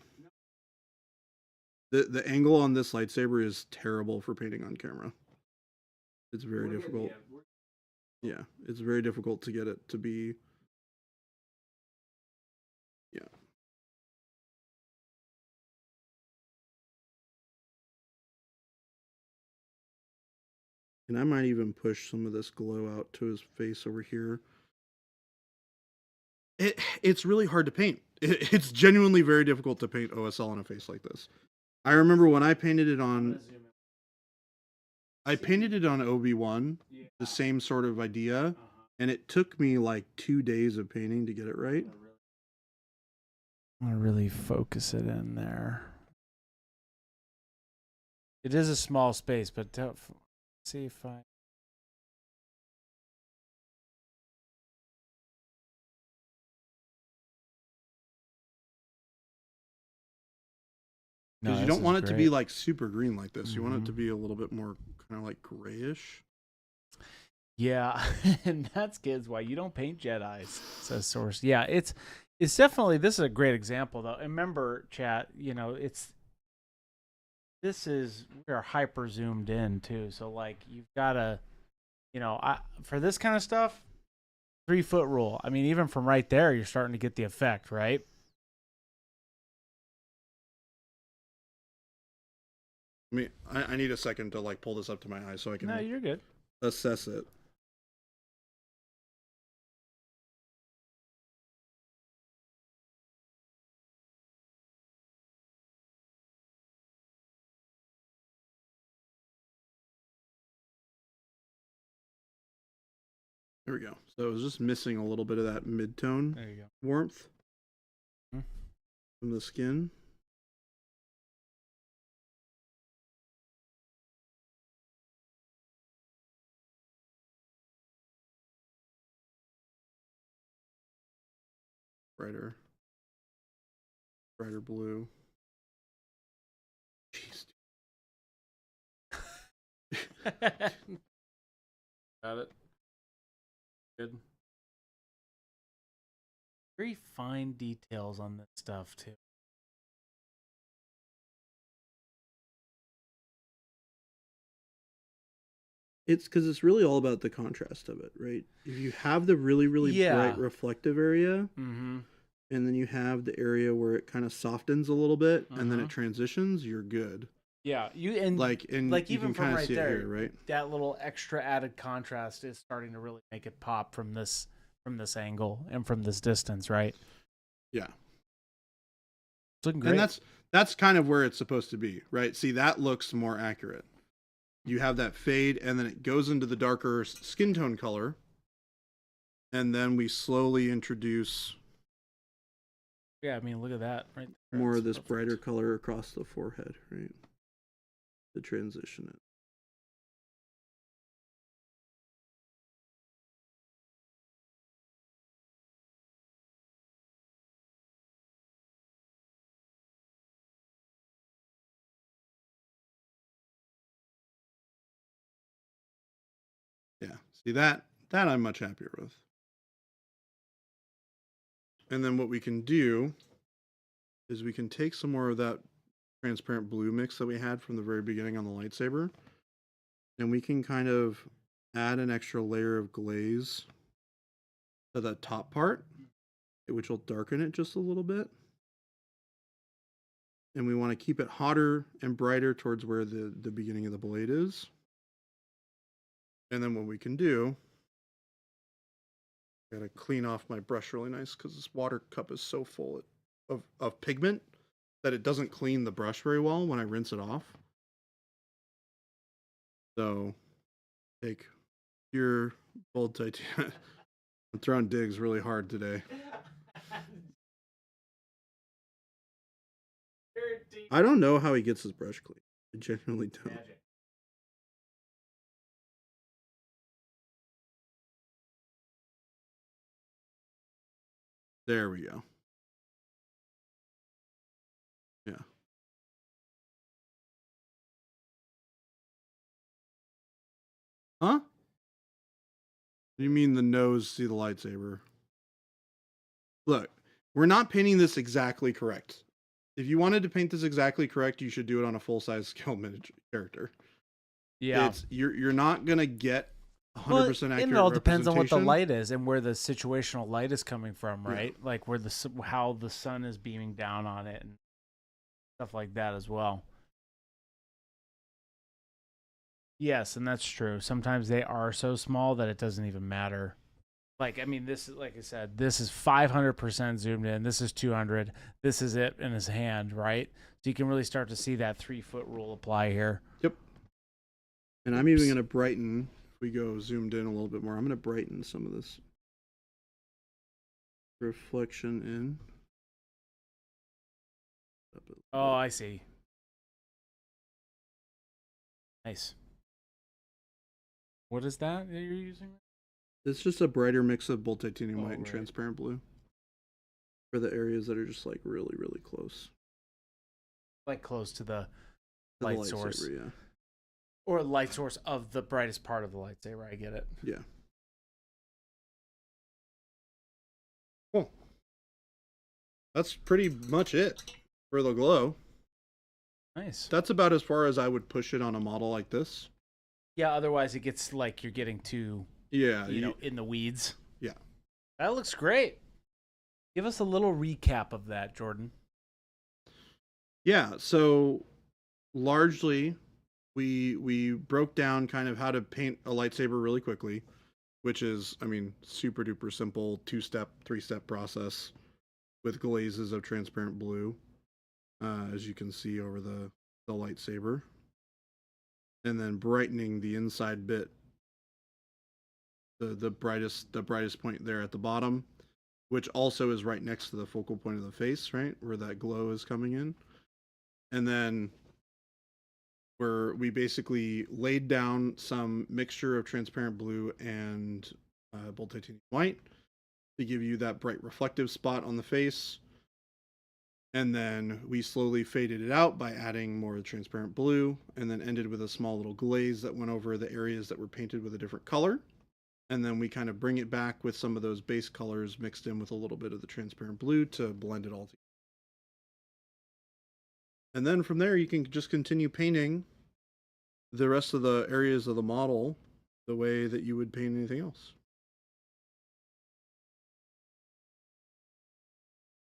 The angle on this lightsaber is terrible for painting on camera. It's very difficult. Yeah, it's very difficult to get it to be. Yeah. And I might even push some of this glow out to his face over here. It's really hard to paint. It's genuinely very difficult to paint OSL on a face like this. I remember when I painted it on Obi-Wan, the same sort of idea, and it took me like 2 days of painting to get it right. I want to really focus it in there. It is a small space, but see if I. Because you don't want it to be like super green like this. You want it to be a little bit more kind of like grayish. Yeah, and that's kids why you don't paint Jedis, says Source. Yeah, it's definitely, this is a great example though. And remember, chat, you know, we are hyper zoomed in too. So like you've got to, you know, for this kind of stuff, 3-foot rule. I mean, even from right there, you're starting to get the effect, right? I mean, I need a second to like pull this up to my eyes so I can. No, you're good. Assess it. There we go. So it was just missing a little bit of that mid-tone warmth from the skin. Brighter blue. Jeez. Got it. Good. Very fine details on this stuff too. It's because it's really all about the contrast of it, right? If you have the really bright reflective area, and then you have the area where it kind of softens a little bit, and then it transitions, you're good. Yeah, like even from right there, here, right? That little extra added contrast is starting to really make it pop from this angle and from this distance, right? Yeah, it's looking great. And that's kind of where it's supposed to be, right? See, that looks more accurate. You have that fade, and then it goes into the darker skin tone color, and then we slowly introduce Yeah, I mean, look at that right there. more It's of this perfect. brighter color across the forehead, right? To transition it. Yeah, see that I'm much happier with. And then what we can do is we can take some more of that transparent blue mix that we had from the very beginning on the lightsaber, and we can kind of add an extra layer of glaze to that top part, which will darken it just a little bit. And we want to keep it hotter and brighter towards where the beginning of the blade is. And then what we can do, I gotta clean off my brush really nice because this water cup is so full of pigment that it doesn't clean the brush very well when I rinse it off. So take your bold titanium. I'm throwing digs really hard today. I don't know how he gets his brush clean. I genuinely don't. Magic. There we go. Yeah. Huh? You mean the nose see the lightsaber? Look, we're not painting this exactly correct. If you wanted to paint this exactly correct, you should do it on a full-size scale miniature character. Yeah. It's you're not gonna get 100% accurate. And it all depends on what the representation. light is and where the situational light is coming from, right? Yeah. Like where how the sun is beaming down on it and stuff like that as well. Yes, and that's true. Sometimes they are so small that it doesn't even matter. Like, I mean, this is, like I said, this is 500% zoomed in. This is 200. This is it in his hand, right? So you can really start to see that 3-foot rule apply here. Yep. And I'm even going to brighten, if we go zoomed in a little bit more, I'm going to brighten some of this reflection in. Oh, I see. Nice. What is that you're using? It's just a brighter mix of bold titanium white and transparent blue for the areas that are just like really, really close. Like close to the light source. Yeah. Or light source of the brightest part of the lightsaber. I get it. Yeah. Cool. That's pretty much it for the glow. Nice. That's about as far as I would push it on a model like this. Yeah, otherwise it gets like you're getting too, you know, in the weeds. Yeah. That looks great. Give us a little recap of that, Jordan. Yeah, so largely we broke down kind of how to paint a lightsaber really quickly, which is, I mean, super duper simple 2-step, 3-step process with glazes of transparent blue, as you can see over the lightsaber, and then brightening the inside bit, the brightest point there at the bottom, which also is right next to the focal point of the face, right where that glow is coming in, and then where we basically laid down some mixture of transparent blue and bold titanium white to give you that bright reflective spot on the face. And then we slowly faded it out by adding more of the transparent blue, and then ended with a small little glaze that went over the areas that were painted with a different color. And then we kind of bring it back with some of those base colors mixed in with a little bit of the transparent blue to blend it all together. And then from there, you can just continue painting the rest of the areas of the model the way that you would paint anything else.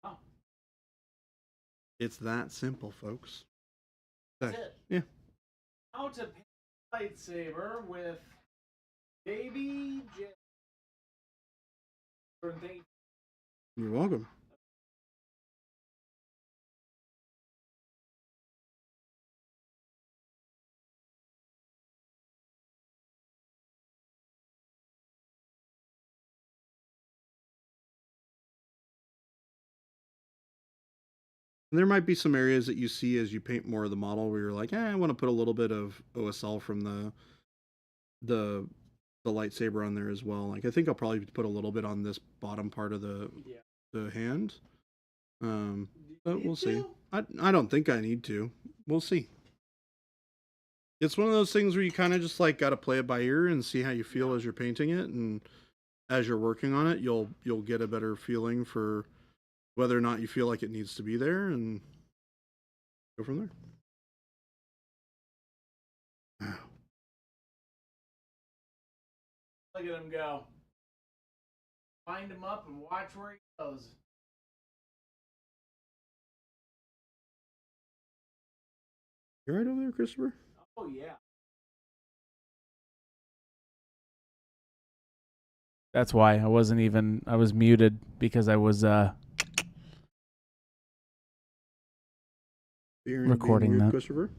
Oh. It's that simple, folks. That's it. Yeah. How to paint a lightsaber with Baby J. You're welcome. And there might be some areas that you see as you paint more of the model where you're like, I want to put a little bit of OSL from the the lightsaber on there as well. Like I think I'll probably put a little bit on this bottom part of the hand. But we'll see. I don't think I need to. We'll see. It's one of those things where you kind of just like got to play it by ear and see how you feel as you're painting it, and as you're working on it, you'll get a better feeling for whether or not you feel like it needs to be there, and go from there. Look at him go. Find him up and watch where he goes. You're right over there, Christopher. Oh yeah. That's why I wasn't even. I was muted because I was recording that. Christopher.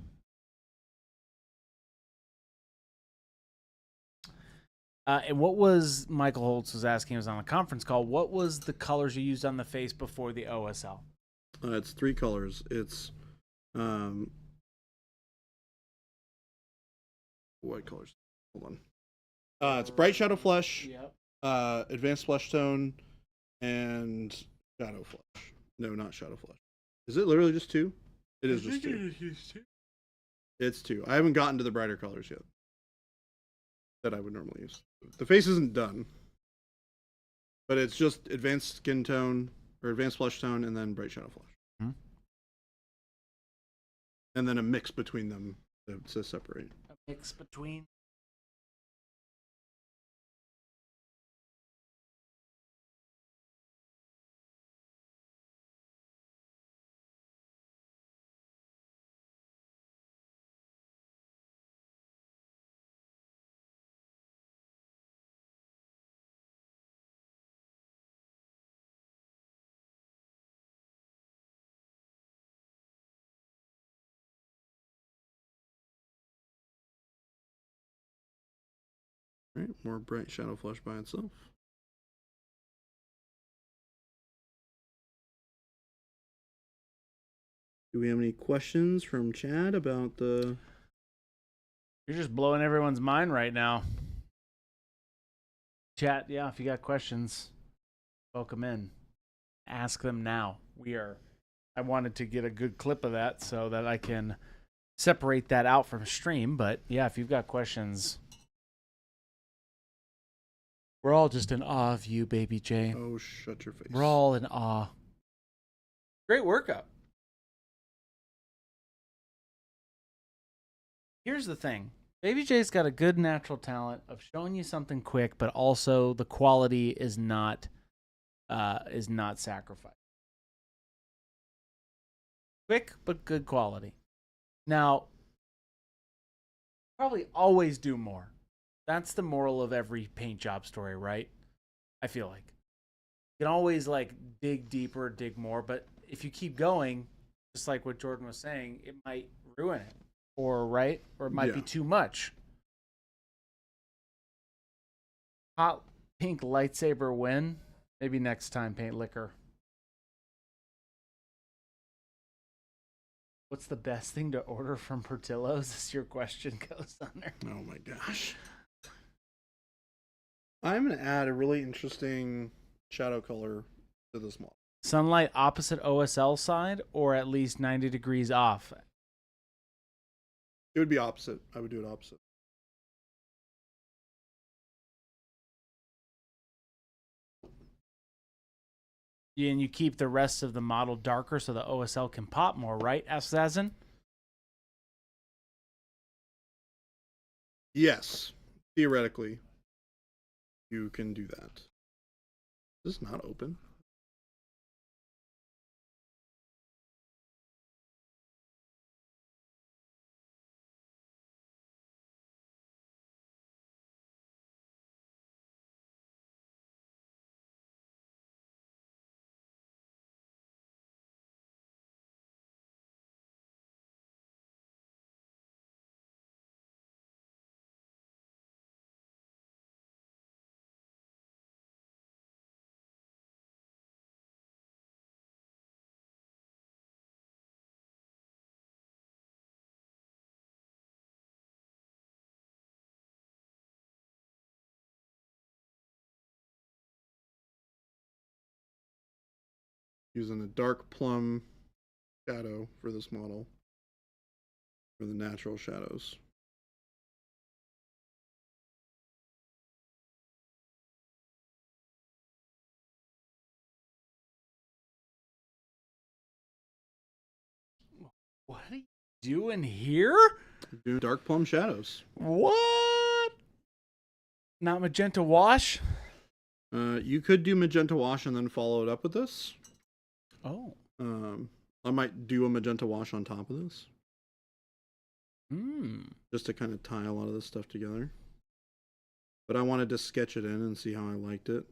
And what was Michael Holtz was asking? He was on a conference call. What was the colors you used on the face before the OSL? It's 3 colors. It's what colors? Hold on. It's bright shadow flush. Yep. Advanced flush tone, and shadow flush. No, not shadow flush. Is it literally just 2? It is just 2. It's 2. I haven't gotten to the brighter colors yet that I would normally use. The face isn't done, but it's just advanced skin tone or advanced flush tone, and then bright shadow flush, and then a mix between them to separate. A mix between. Right, more bright shadow flush by itself. Do we have any questions from Chad about the... You're just blowing everyone's mind right now. Chat, yeah, if you got questions, welcome in. Ask them now. I wanted to get a good clip of that so that I can separate that out from stream, but yeah, if you've got questions, we're all just in awe of you, Baby J. Oh, shut your face. We're all in awe. Great workup. Here's the thing. Baby J's got a good natural talent of showing you something quick, but also the quality is not sacrificed. Quick, but good quality. Now, probably always do more. That's the moral of every paint job story, right? I feel like. You can always like dig deeper, dig more, but if you keep going, just like what Jordan was saying, it might ruin it. Or it might be too much. Hot pink lightsaber win. Maybe next time, Paint Liquor. What's the best thing to order from Portillo's? Is your question goes on there. Oh my gosh. I'm going to add a really interesting shadow color to this model. Sunlight opposite OSL side or at least 90 degrees off? It would be opposite. I would do it opposite. Yeah, and you keep the rest of the model darker so the OSL can pop more, right, Assassin? Yes. Theoretically, you can do that. Is this not open? using a dark plum shadow for this model for the natural shadows. What are you doing here? Doing dark plum shadows. What? Not magenta wash? You could do magenta wash and then follow it up with this. Oh. I might do a magenta wash on top of this. Hmm. Just to kind of tie a lot of this stuff together. But I wanted to sketch it in and see how I liked it.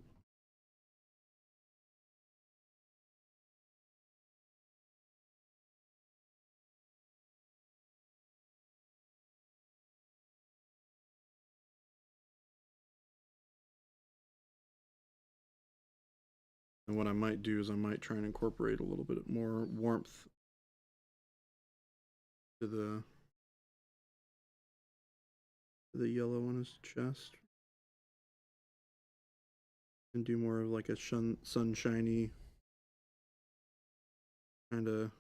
And what I might do is I might try and incorporate a little bit more warmth to the yellow on his chest. And do more of like a sunshiny kind of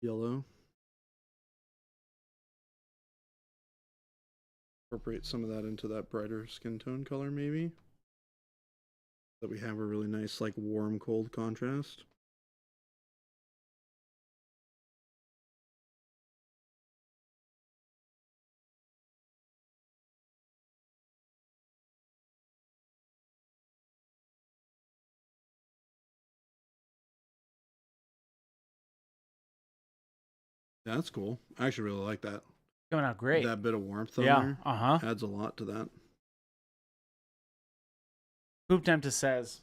yellow. Incorporate some of that into that brighter skin tone color maybe. That we have a really nice like warm cold contrast. That's cool. I actually really like that. Coming out great. That bit of warmth on Yeah. there adds a lot to that. Poop Tempest says,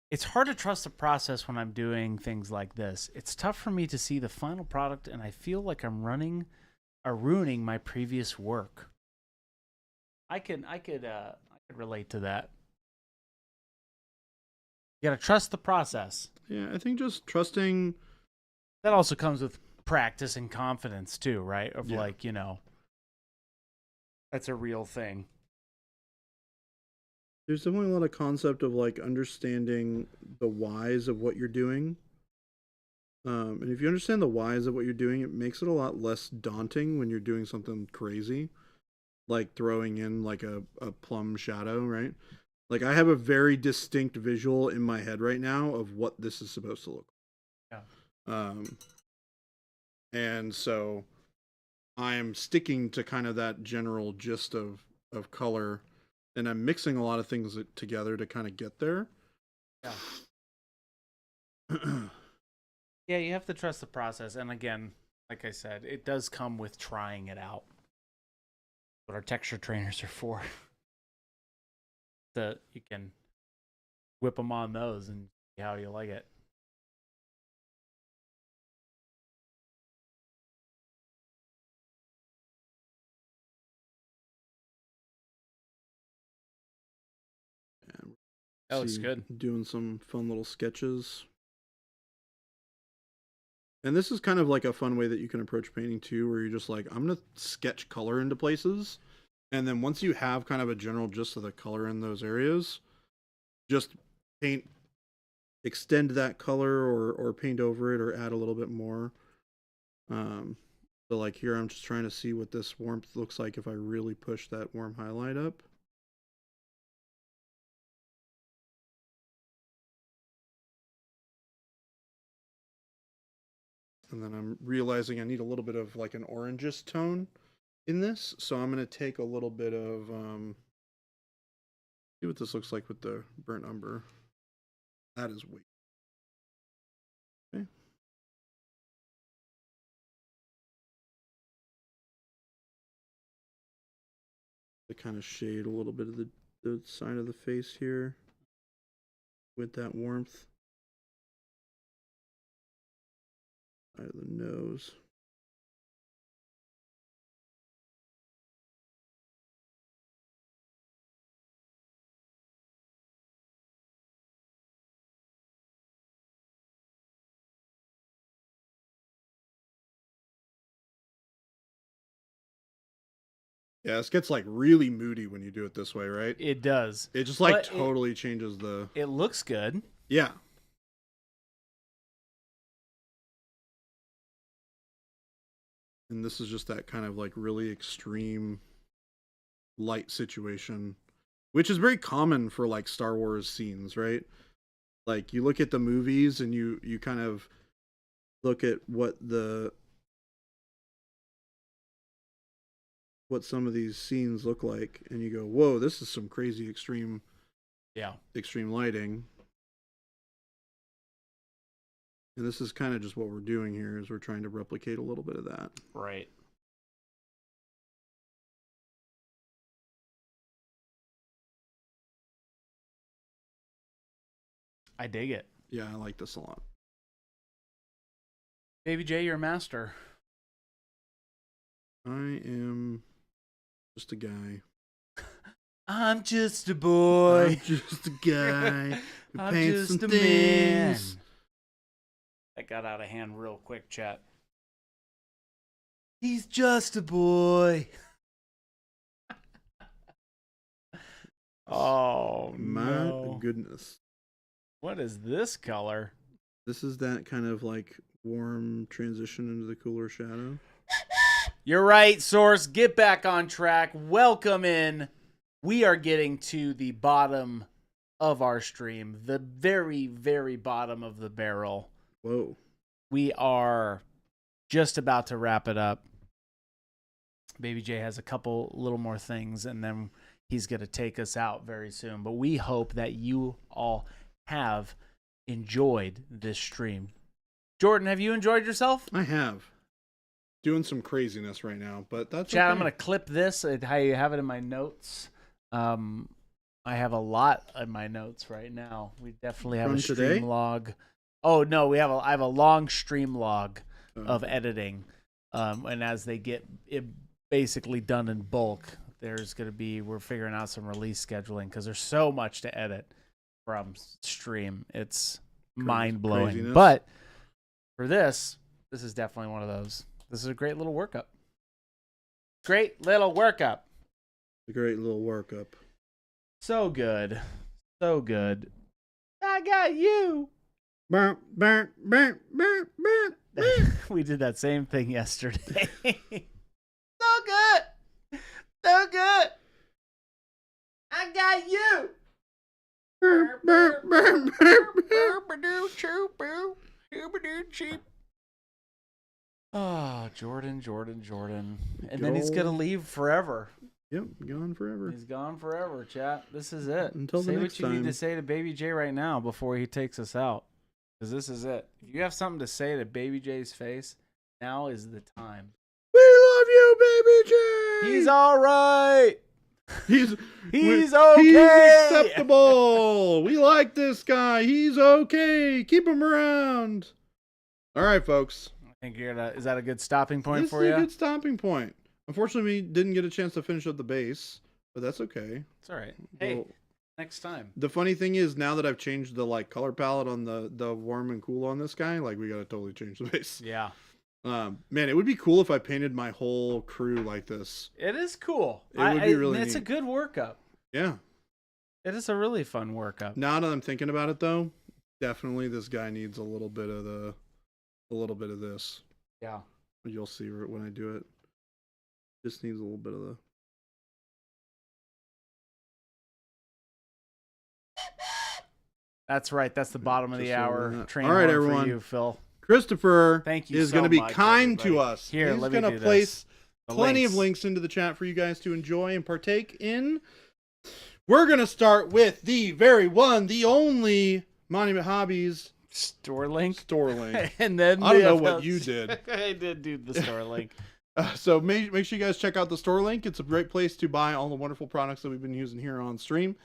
it's hard to trust the process when I'm doing things like this. It's tough for me to see the final product, and I feel like I'm ruining my previous work. I could relate to that. You gotta trust the process. Yeah, I think just trusting. That also comes with practice and confidence too, right? Of like, that's a real thing. There's definitely a lot of concept of like understanding the whys of what you're doing. And if you understand the whys of what you're doing, it makes it a lot less daunting when you're doing something crazy, like throwing in like a plum shadow, right? Like I have a very distinct visual in my head right now of what this is supposed to look like. Yeah. And so I am sticking to kind of that general gist of color, and I'm mixing a lot of things together to kind of get there. Yeah. Yeah, you have to trust the process. And again, like I said, it does come with trying it out. What our texture trainers are for. You can whip them on those and see how you like it. Yeah, that looks good. Doing some fun little sketches. And this is kind of like a fun way that you can approach painting too, where you're just like, I'm going to sketch color into places. And then once you have kind of a general gist of the color in those areas, just extend that color or paint over it or add a little bit more. So like here, I'm just trying to see what this warmth looks like if I really push that warm highlight up. And then I'm realizing I need a little bit of like an orangish tone in this. So I'm going to take a little bit of, see what this looks like with the burnt umber. That is weak. Okay. To kind of shade a little bit of the side of the face here with that warmth. Side of the nose. Yeah, this gets like really moody when you do it this way, right? It does. It just like But totally changes the. It looks good. Yeah. And this is just that kind of like really extreme light situation, which is very common for like Star Wars scenes, right? Like you look at the movies and you kind of look at what some of these scenes look like and you go, whoa, this is some crazy extreme lighting. And this is kind of just what we're doing here, is we're trying to replicate a little bit of that. Right. I dig it. Yeah, I like this a lot. Baby J, you're a master. I am just a guy. I'm just a boy. I'm just a guy who I'm paints just some a things. man. That got out of hand real quick, chat. He's just a boy. Oh, My no. goodness. What is this color? This is that kind of like warm transition into the cooler shadow. You're right, Source. Get back on track. Welcome in. We are getting to the bottom of our stream. The very, very bottom of the barrel. Whoa. We are just about to wrap it up. Baby J has a couple little more things, and then he's going to take us out very soon. But we hope that you all have enjoyed this stream. Jordan, have you enjoyed yourself? I have. Doing some craziness right now, but that's Chad, okay. I'm going to clip this. I have it in my notes. I have a lot in my notes right now. We definitely have From a stream today? log. Oh, no, I have a long stream log of editing. And as they get it basically done in bulk, we're figuring out some release scheduling because there's so much to edit from stream. It's mind-blowing. Craziness. But for this is definitely one of those. This is a great little workup. Great little workup. A great little workup. So good. So good. I got you. Burr, burr, burr, burr, burr, burr. We did that same thing yesterday. So good. So good. I got you. Burr, burr, burr, burr, burr. Oh, Jordan. And Good then he's going to old- leave forever. Yep, gone forever. He's gone forever, chat. This is it. Until the say next what you need time. to say to Baby J right now before he takes us out. Because this is it. If you have something to say to Baby J's face, now is the time. We love you, Baby J. He's all right. He's He's okay. He's acceptable. We like this guy. He's okay. Keep him around. All right, folks. I think is that a good stopping point This for is you? a good stopping point. Unfortunately, we didn't get a chance to finish up the base, but that's okay. It's all right. Hey, Well, next time. the funny thing is, now that I've changed the like color palette on the warm and cool on this guy, like we gotta totally change the base. Yeah. Man, it would be cool if I painted my whole crew like this. It is cool. It would be really It's a neat. good workup. Yeah. It is a really fun workup. Now that I'm thinking about it, though, definitely this guy needs a little bit of this. Yeah. You'll see when I do it. Just needs a little bit of the. That's right. That's the bottom of the Just a little hour. bit of that. Train All right, horn everyone. For you, Phil. Christopher Thank you is so going to be much, kind to everybody. us. Here, He's let me going do to place The plenty of links. links into the chat for you guys to enjoy and partake in. We're going to start with the very one, the only Monument Hobbies Store link. store link. And then I don't know the- what you did. I did do the store link. So make sure you guys check out the store link. It's a great place to buy all the wonderful products that we've been using here on stream,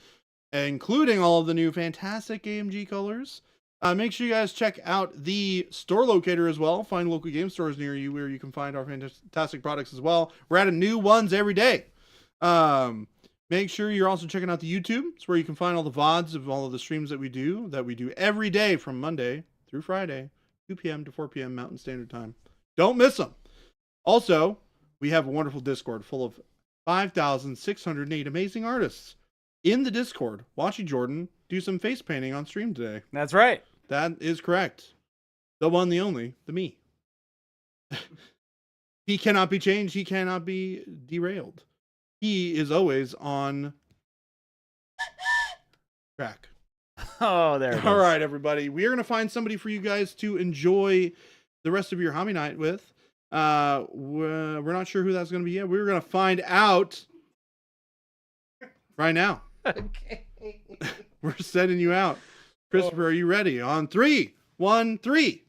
including all of the new fantastic AMG colors. Make sure you guys check out the store locator as well. Find local game stores near you where you can find our fantastic products as well. We're adding new ones every day. Make sure you're also checking out the YouTube. It's where you can find all the VODs of all of the streams that we do every day from Monday through Friday, 2 p.m. to 4 p.m. Mountain Standard Time. Don't miss them. Also, we have a wonderful Discord full of 5,608 amazing artists in the Discord watching Jordan do some face painting on stream today. That's right. That is correct. The one, the only, the me. He cannot be changed. He cannot be derailed. He is always on track. Oh, there it is. All right, everybody. We are going to find somebody for you guys to enjoy the rest of your hobby night with. We're not sure who that's going to be yet. We're going to find out right now. Okay. We're sending you out. Christopher, are you ready? On 3, 1, 3.